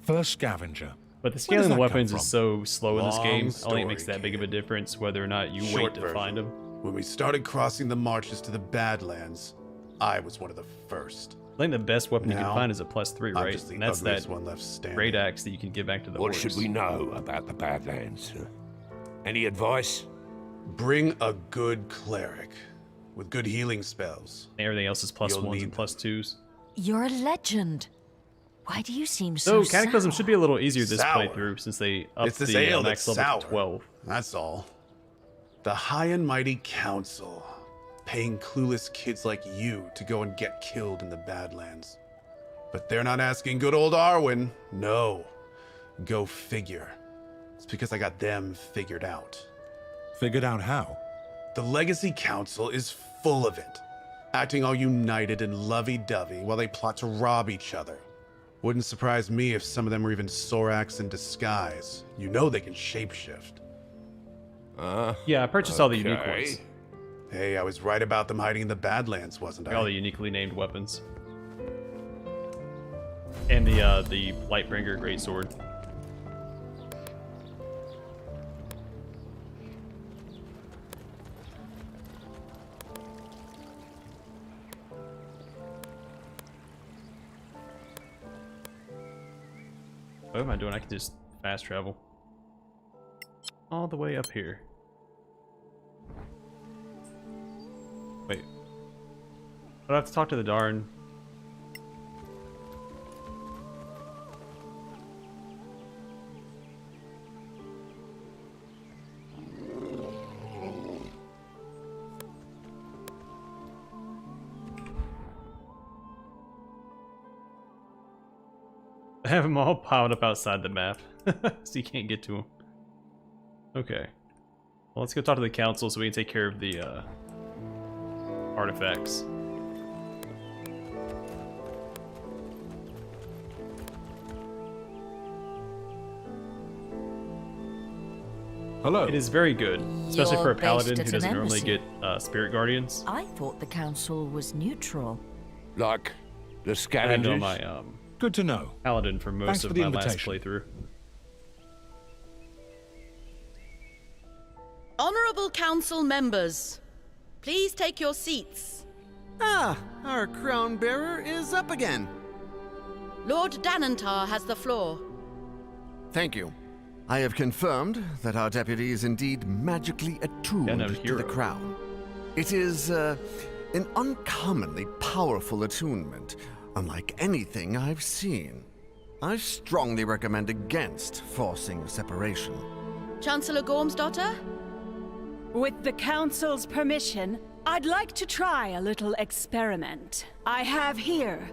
First scavenger. But the Where scaling does of the that weapons come is so slow in this Long game, I don't think it story, makes that big of a difference whether or not you Short wait to version. find them. When we started crossing the marches to the Badlands, I was one of the first. I think the best weapon you can Now, find is a +3, I'm right? just the And that's ugliest that one left standing. great axe that you can give back to the What horse. should we know about the Badlands? Any advice? Bring a good cleric with good healing spells. Everything else is You'll +1s need and +2s. You're a legend. Why do you seem So so Cataclysm sour? should be a little easier this Sour. playthrough since they upped It's this the ale max that's level sour. to 12. That's all. The High and Mighty Council, paying clueless kids like you to go and get killed in the Badlands. But they're not asking good old Arwen. No. Go figure. It's because I got them figured out. Figured out how? The Legacy Council is full of it, acting all united and lovey-dovey while they plot to rob each other. Wouldn't surprise me if some of them were even soraks in disguise. You know they can shapeshift. Yeah, I purchased all the unique ones. Hey, I was right about them hiding in the Badlands, wasn't I? All the uniquely named weapons. And the Lightbringer Greatsword. What am I doing? I can just fast travel. All the way up here. Wait. I have to talk to the darn... I have them all piled up outside the map, so you can't get to them. Okay. Well, let's go talk to the council so we can take care of the artifacts. Hello. It is very good, especially You're for a based paladin at who an doesn't normally embassy. get spirit guardians. I thought the council was neutral. Like the I had scavengers? on my Good to know. paladin for most Thanks of for the my last invitation. playthrough. Honorable council members, please take your seats. Ah, our crown bearer is up again. Lord Danantar has the floor. Thank you. I have confirmed that our deputy is indeed magically attuned And a to hero. the crown. It is an uncommonly powerful attunement, unlike anything I've seen. I strongly recommend against forcing a separation. Chancellor Gormsdotter? With the Council's permission, I'd like to try a little experiment. I have here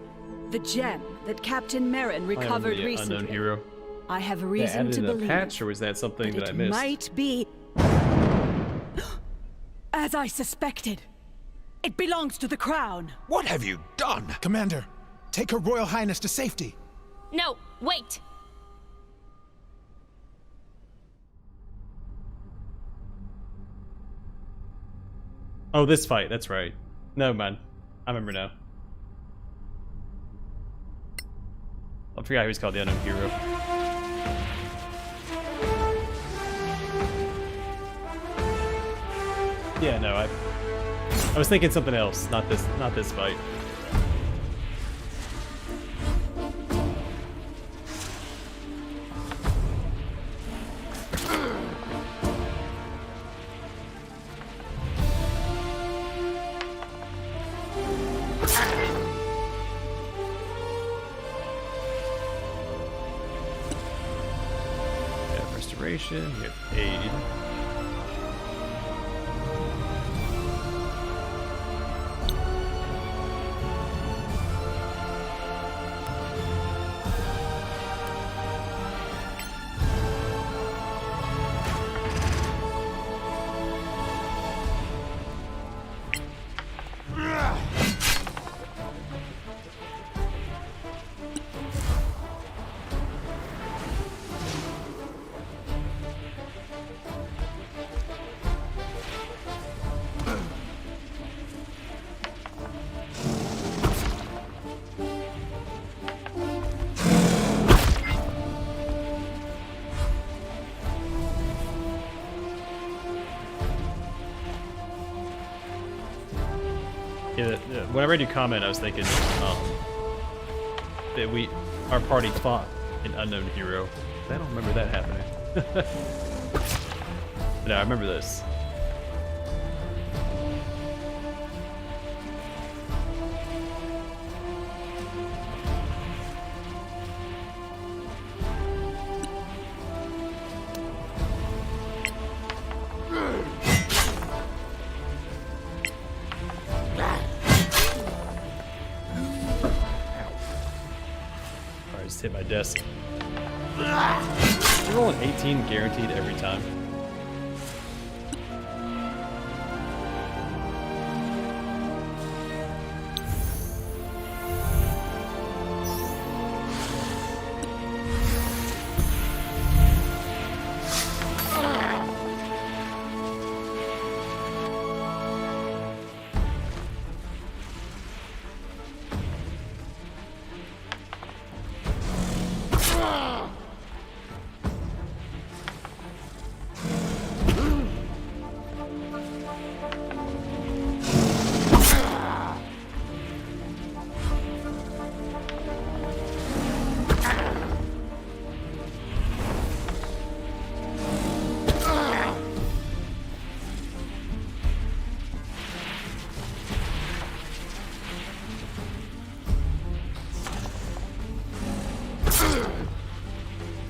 the gem that Captain Merrin recovered the recently. unknown hero. I have They reason added to a believe patch, or was that something that I it missed? might be... As I suspected. It belongs to the Crown. What have you done? Commander, take Her Royal Highness to safety. No, wait! Oh, this fight, that's right. No, man. I remember now. I forgot he was called the unknown hero. Yeah, no, I was thinking something else, not this fight. Yeah, restoration, we have aid. Yeah, when I read your comment, I was thinking that our party fought an unknown hero. I don't remember that happening. No, I remember this. Hit my desk. You're rolling 18 guaranteed every time.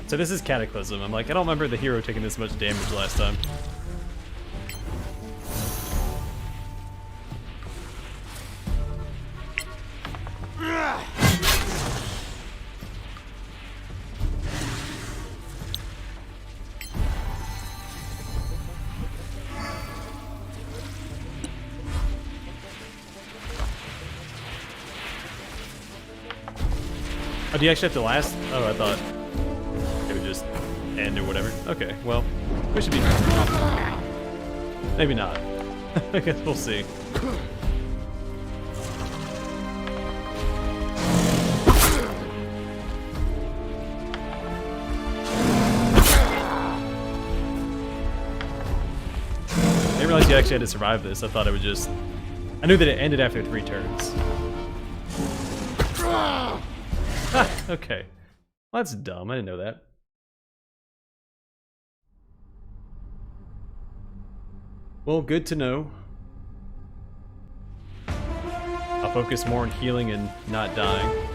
So this is Cataclysm. I'm like, I don't remember the hero taking this much damage last time. Oh, do you actually have to last? Oh, I thought it would just end or whatever. Okay, well, we should be maybe not. I guess we'll see. I didn't realize you actually had to survive this. I thought it would just... I knew that it ended after 3 turns. Ah, okay. Well, that's dumb. I didn't know that. Well, good to know. I'll focus more on healing and not dying.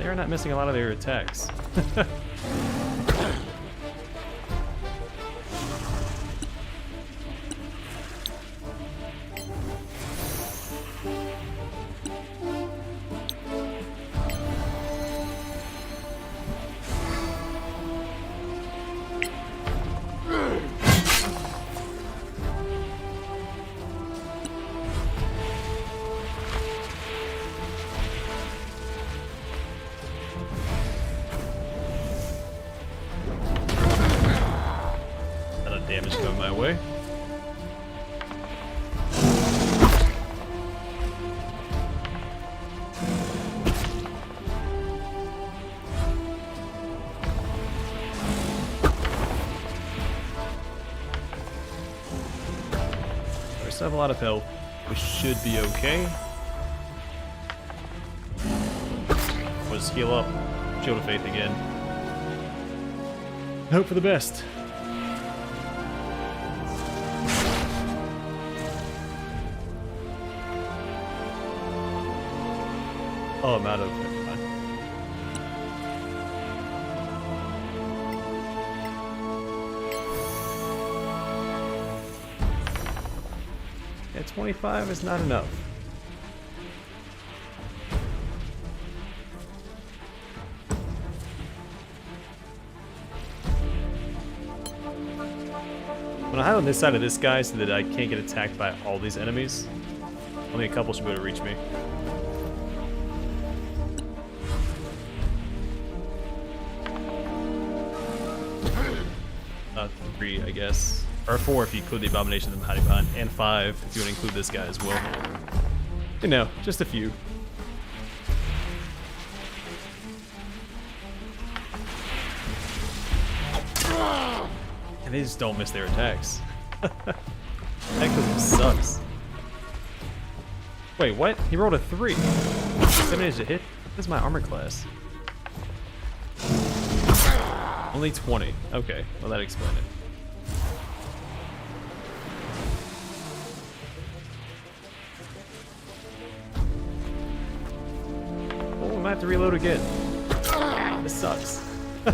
They're not missing a lot of their attacks. Damage coming my way. We still have a lot of health. We should be okay. We'll just heal up. Shield of Faith again. Hope for the best. Oh, I'm out of it. Yeah, 25 is not enough. I'm gonna hide on this side of this guy so that I can't get attacked by all these enemies. Only a couple should be able to reach me. 3, I guess. Or 4 if you include the Abomination of the Hiding Behind, and 5 if you want to include this guy as well. You know, just a few. And they just don't miss their attacks. That sucks. Wait, what? He rolled a 3. 7 to hit? This is my armor class. Only 20. Okay, well that explained it. Oh, I might have to reload again. This sucks. I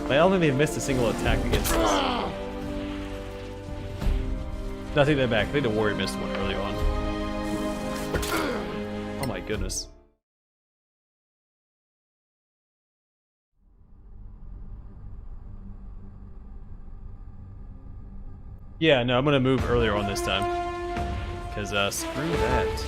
don't think they've missed a single attack against us. No, I take that back. I think the warrior missed one early on. Oh my goodness. Yeah, no, I'm gonna move earlier on this time. Because, screw that.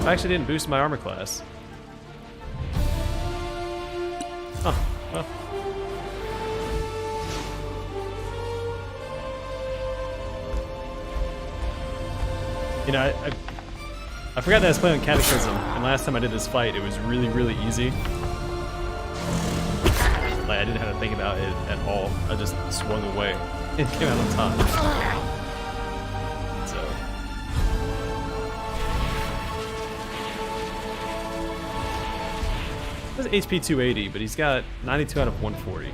I actually didn't boost my armor class. Huh, well. You know, I forgot that I was playing on Cataclysm, and last time I did this fight, it was really, really easy. Like, I didn't have to think about it at all. I just swung away and came out on top. So. He has HP 280, but he's got 92 out of 140.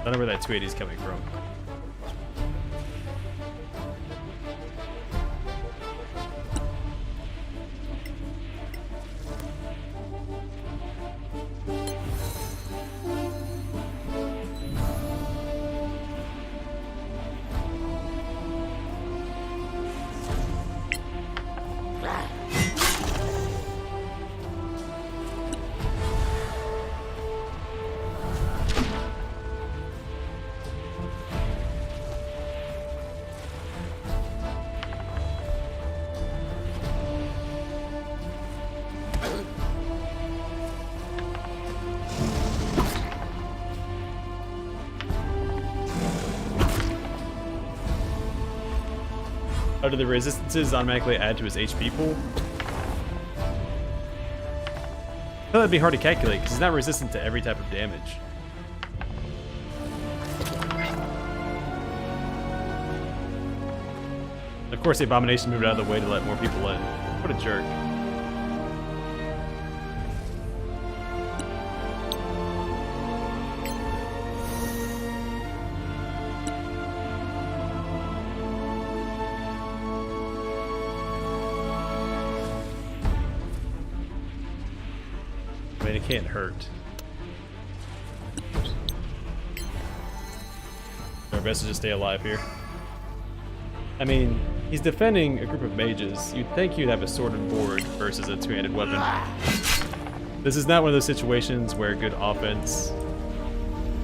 I don't know where that 280 is coming from. Oh, do the resistances automatically add to his HP pool? I thought that'd be hard to calculate because he's not resistant to every type of damage. Of course, the Abomination moved out of the way to let more people in. What a jerk. I mean, it can't hurt. Our best to just stay alive here. I mean, he's defending a group of mages. You'd think you'd have a sword and board versus a two-handed weapon. This is not one of those situations where good offense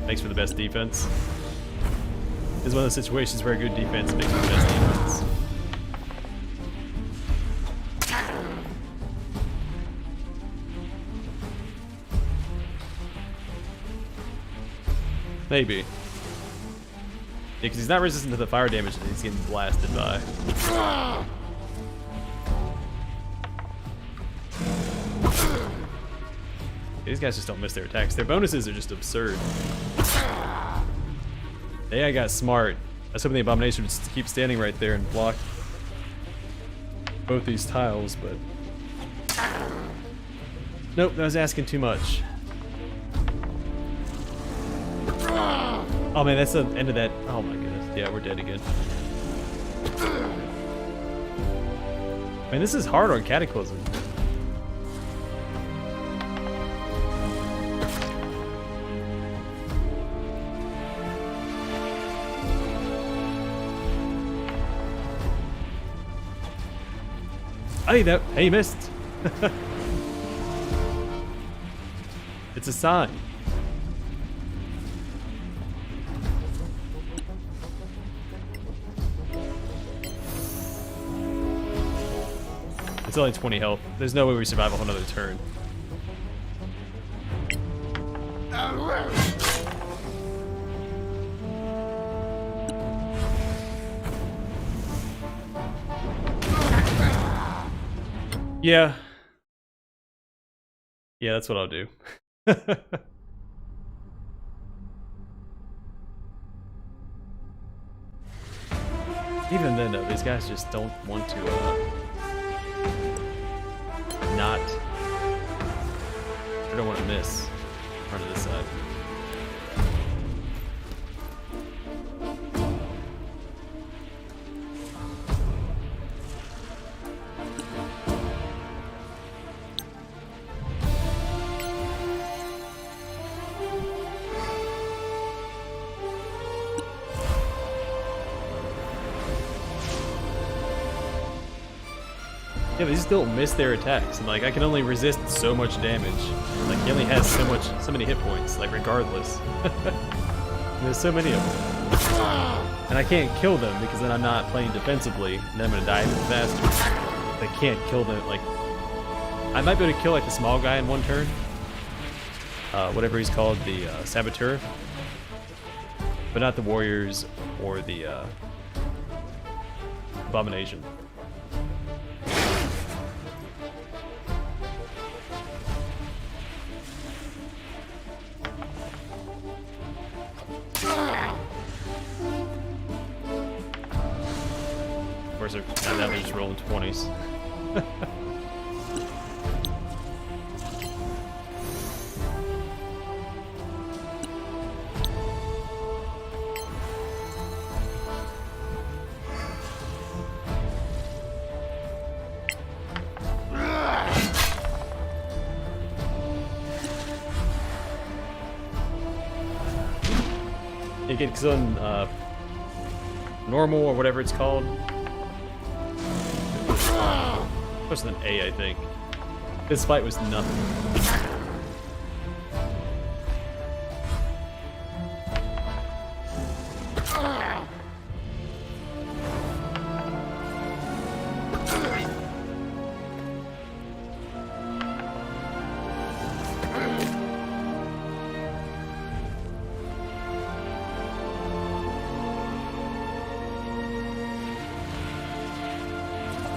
makes for the best defense. This is one of those situations where good defense makes for the best defense. Maybe. Yeah, because he's not resistant to the fire damage that he's getting blasted by. These guys just don't miss their attacks. Their bonuses are just absurd. The AI got smart. I was hoping the Abomination would just keep standing right there and block both these tiles, but... Nope, that was asking too much. Oh man, that's the end of that. Oh my goodness. Yeah, we're dead again. Man, this is hard on Cataclysm. Hey, hey, you missed. It's a sign. It's only 20 health. There's no way we survive a whole nother turn. Yeah. Yeah, that's what I'll do. Even then, though, these guys just don't want to, not. I don't want to miss front of this side. Yeah, they just don't miss their attacks, and like I can only resist so much damage. Like he only has so many hit points, like regardless. There's so many of them, and I can't kill them because then I'm not playing defensively, and then I'm gonna die even faster. I can't kill them. Like I might be able to kill like the small guy in one turn, whatever he's called, the Saboteur, but not the warriors or the Abomination. Now they're just rolling 20s. It gets on normal or whatever it's called. Plus an A, I think. This fight was nothing.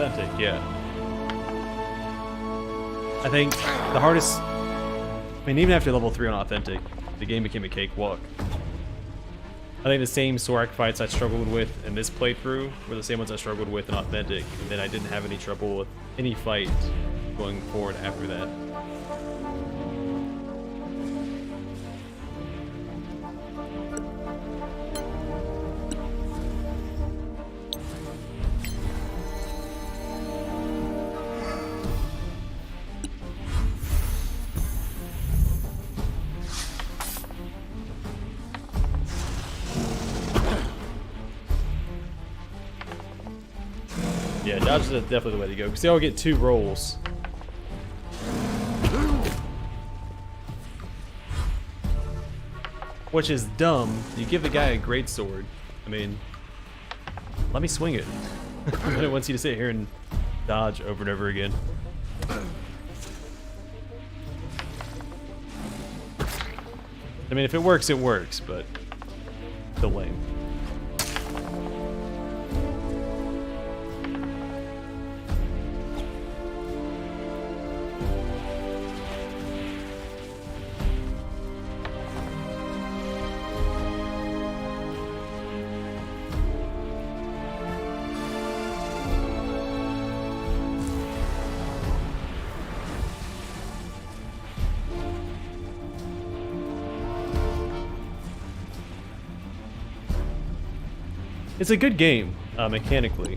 Authentic, yeah. I think the hardest, I mean, even after level 3 on Authentic, the game became a cakewalk. I think the same Sorak fights I struggled with in this playthrough were the same ones I struggled with in Authentic, and then I didn't have any trouble with any fight going forward after that. Yeah, dodge is definitely the way to go, because they all get 2 rolls. Which is dumb. You give the guy a great sword. I mean, let me swing it. I don't want you to sit here and dodge over and over again. I mean, if it works, but still lame. It's a good game, mechanically.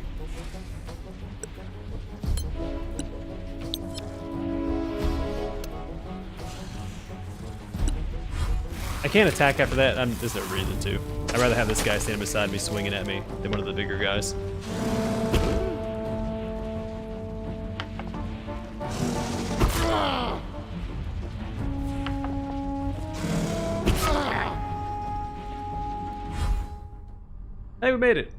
I can't attack after that. There's no reason to. I'd rather have this guy stand beside me swinging at me than one of the bigger guys. Hey, we made it.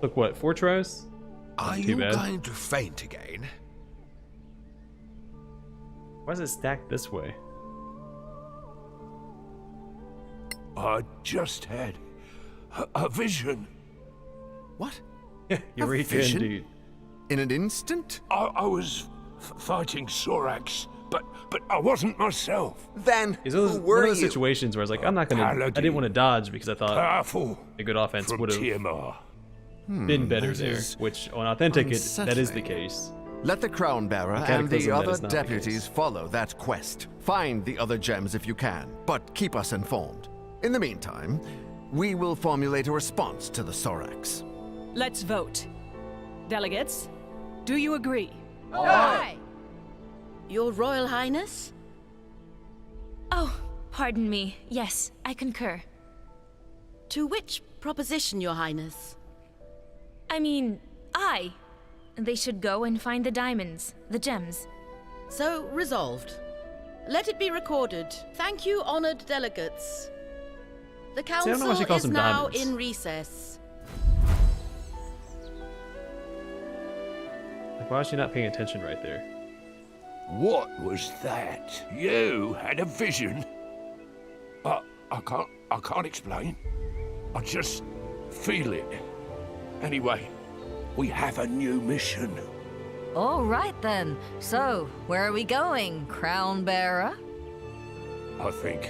Look, what, 4 tries? Are you going to faint again? Why is it stacked this way? I just had a vision. What? Yeah, Eureka indeed. In an instant? I was fighting soraks, but I wasn't myself. Then who were one of those situations where I was like, I'm not gonna. I didn't want to dodge because I thought powerful a good offense would have been better there. Which on Authentic, that is the case. Let the Crown Bearer and Cataclysm, the that other is not the deputies follow that quest. Find the other gems if you can, but keep us informed. In the meantime, we will formulate a response to the soraks. Let's vote. Delegates, do you agree? Aye! Your Royal Highness? Oh, pardon me. Yes, I concur. To which proposition, Your Highness? I mean, they should go and find the diamonds, the gems. So resolved. Let it be recorded. Thank you, honored delegates. The council is now in recess. Like, why is she not paying attention right there? What was that? You had a vision? I can't explain. I just feel it. Anyway, we have a new mission. All right then. So, where are we going, Crown Bearer? I think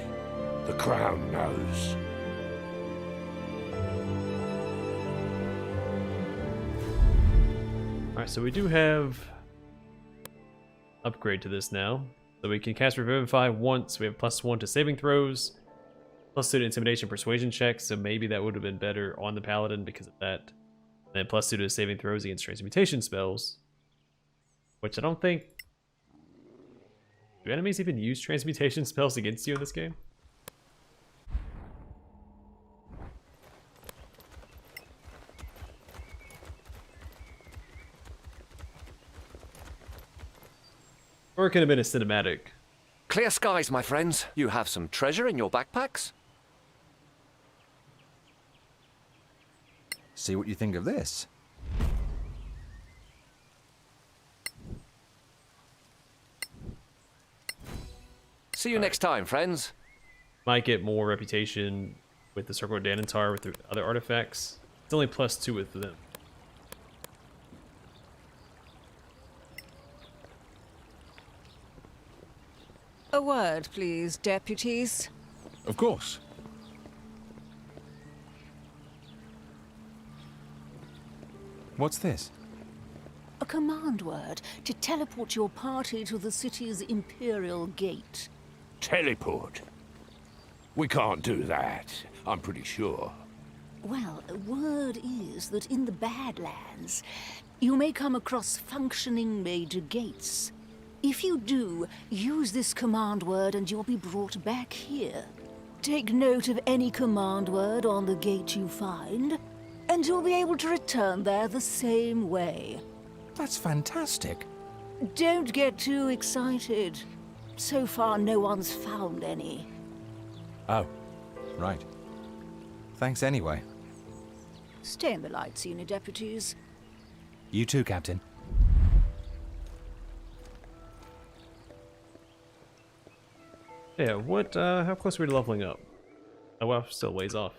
the Crown knows. Alright, so we do have upgrade to this now. So we can cast Revivify once. We have +1 to saving throws, +2 to intimidation persuasion checks, so maybe that would have been better on the Paladin because of that. And then +2 to saving throws against transmutation spells, which I don't think... Do enemies even use transmutation spells against you in this game? Or it could have been a cinematic. Clear skies, my friends. You have some treasure in your backpacks? See what you think of this. See you next time, friends. Might get more reputation with the Circle of Danantar with the other artifacts. It's only +2 with them. A word, please, deputies. Of course. What's this? A command word to teleport your party to the city's Imperial Gate. Teleport? We can't do that, I'm pretty sure. Well, word is that in the Badlands, you may come across functioning major gates. If you do, use this command word and you'll be brought back here. Take note of any command word on the gate you find, and you'll be able to return there the same way. That's fantastic. Don't get too excited. So far, no one's found any. Oh, right. Thanks anyway. Stay in the light, senior deputies. You too, Captain. Yeah, what, how close are we to leveling up? Oh, well, still ways off.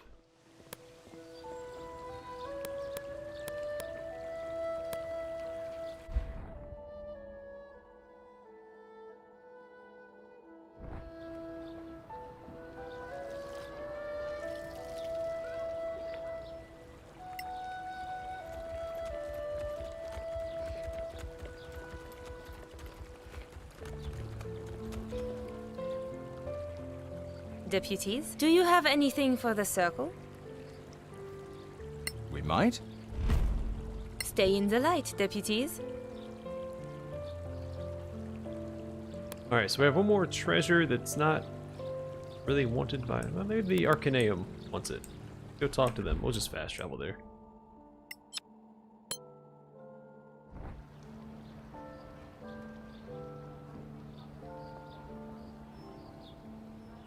Deputies, do you have anything for the circle? We might. Stay in the light, deputies. Alright, so we have one more treasure that's not really wanted by... Well, maybe the Arcaneum wants it. Go talk to them. We'll just fast travel there.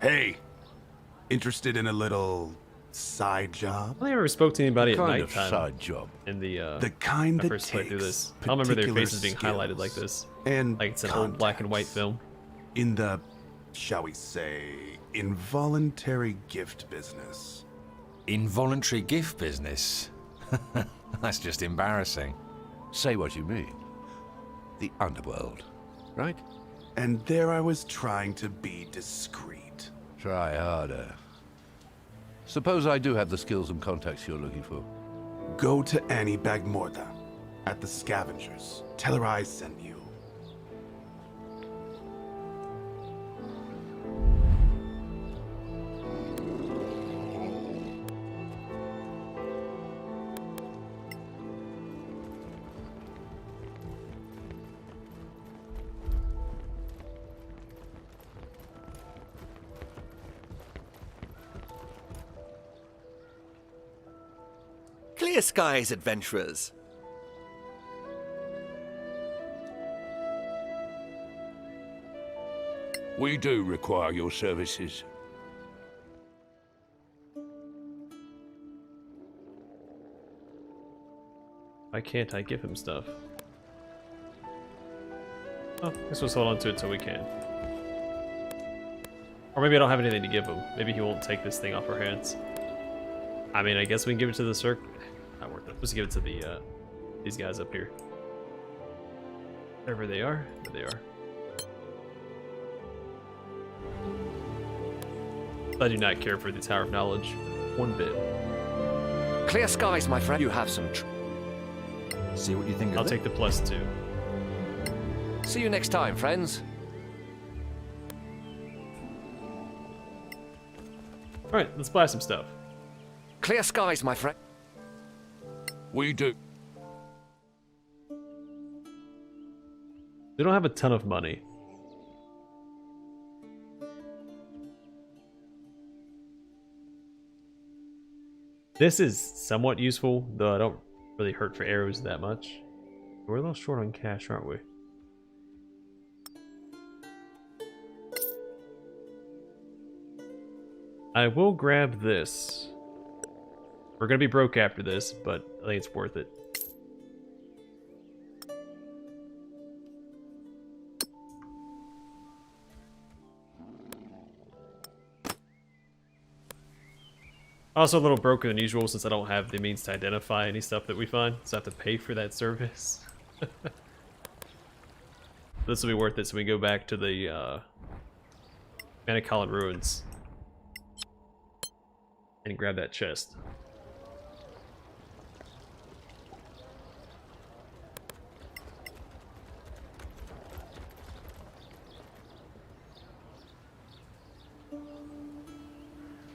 Hey! Interested in a little side job? I only ever spoke to anybody at Kind of nighttime. side job. In the kind I that first played through takes this. I don't remember their particular faces being highlighted like this. And like it's an old black and white film. In the, shall we say, involuntary gift business. Involuntary gift business? That's just embarrassing. Say what you mean. The underworld, right? And there I was trying to be discreet. Try harder. Suppose I do have the skills and contacts you're looking for. Go to Annie Bagmorda at the Scavengers. Tell her I sent you. Clear skies, adventurers. We do require your services. Why can't I give him stuff? Oh, I guess we'll hold on to it till we can. Or maybe I don't have anything to give him. Maybe he won't take this thing off our hands. I mean, I guess we can give it to the Cirque. Not worth it. Let's give it to the these guys up here. Wherever they are, there they are. I do not care for the Tower of Knowledge one bit. Clear skies, my friend. You have some. See what you think of I'll it. take the +2. See you next time, friends. All right, let's buy some stuff. Clear skies, my friend. We do. They don't have a ton of money. This is somewhat useful, though I don't really hurt for arrows that much. We're a little short on cash, aren't we? I will grab this. We're gonna be broke after this, but I think it's worth it. Also a little broken than usual since I don't have the means to identify any stuff that we find, so I have to pay for that service. This will be worth it, so we go back to the Mana Calling ruins and grab that chest.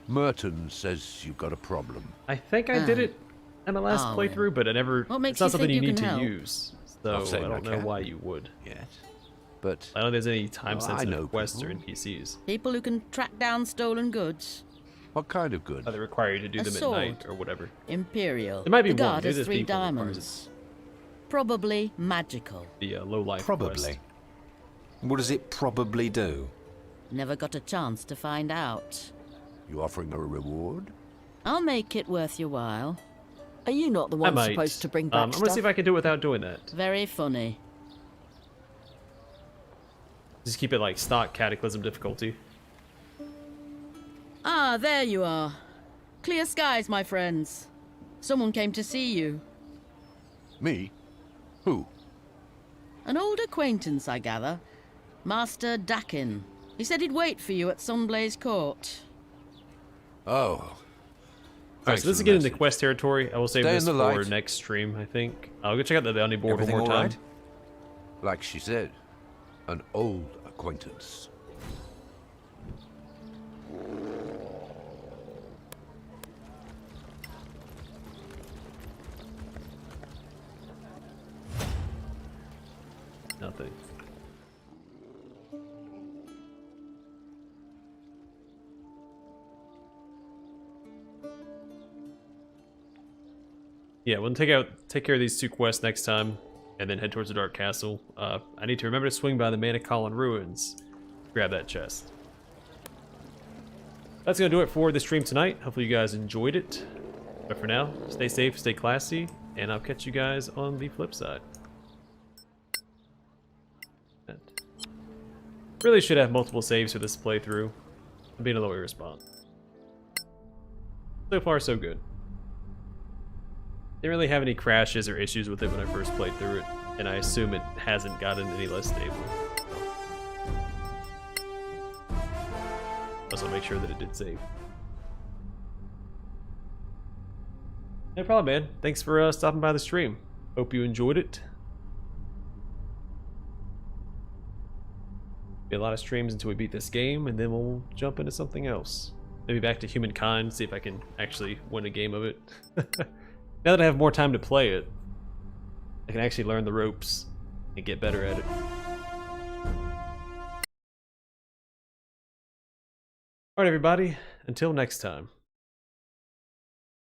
Merton says you've got a problem. I think I did it in the last playthrough, but I never. It's not something you need to use, so I don't know why you would. Yet, but I don't think there's any time-sensitive quests or NPCs. People who can track down stolen goods. What kind of goods? They require you to do A them sword. at night or whatever. Imperial. It might be the guard one. has There's 3 people that requires diamonds. Probably magical. The low-life Probably. quest. What does it probably do? Never got a chance to find out. You offering a reward? I'll make it worth your while. Are you not the I one might. supposed to bring back I'm gonna see if I can do it without doing that. Very funny. Just keep it like stock Cataclysm difficulty. Ah, there you are. Clear skies, my friends. Someone came to see you. Me? Who? An old acquaintance, I gather. Master Dakin. He said he'd wait for you at Sunblaze Court. Oh. Alright, so this is getting into quest territory. I will save Stay this in for the light. next stream, I think. I'll go check out the bounty board Everything one more all time. right? Like she said, an old acquaintance. Nothing. Yeah, we'll take care of these 2 quests next time, and then head towards the Dark Castle. I need to remember to swing by the Mana Calling ruins, grab that chest. That's gonna do it for the stream tonight. Hopefully you guys enjoyed it. But for now, stay safe, stay classy, and I'll catch you guys on the flip side. Really should have multiple saves for this playthrough. I'm being a little irresponsible. So far, so good. Didn't really have any crashes or issues with it when I first played through it, and I assume it hasn't gotten any less stable. Also, make sure that it did save. No problem, man. Thanks for stopping by the stream. Hope you enjoyed it. Be a lot of streams until we beat this game, and then we'll jump into something else. Maybe back to Humankind, see if I can actually win a game of it. Now that I have more time to play it, I can actually learn the ropes and get better at it. Alright everybody, until next time.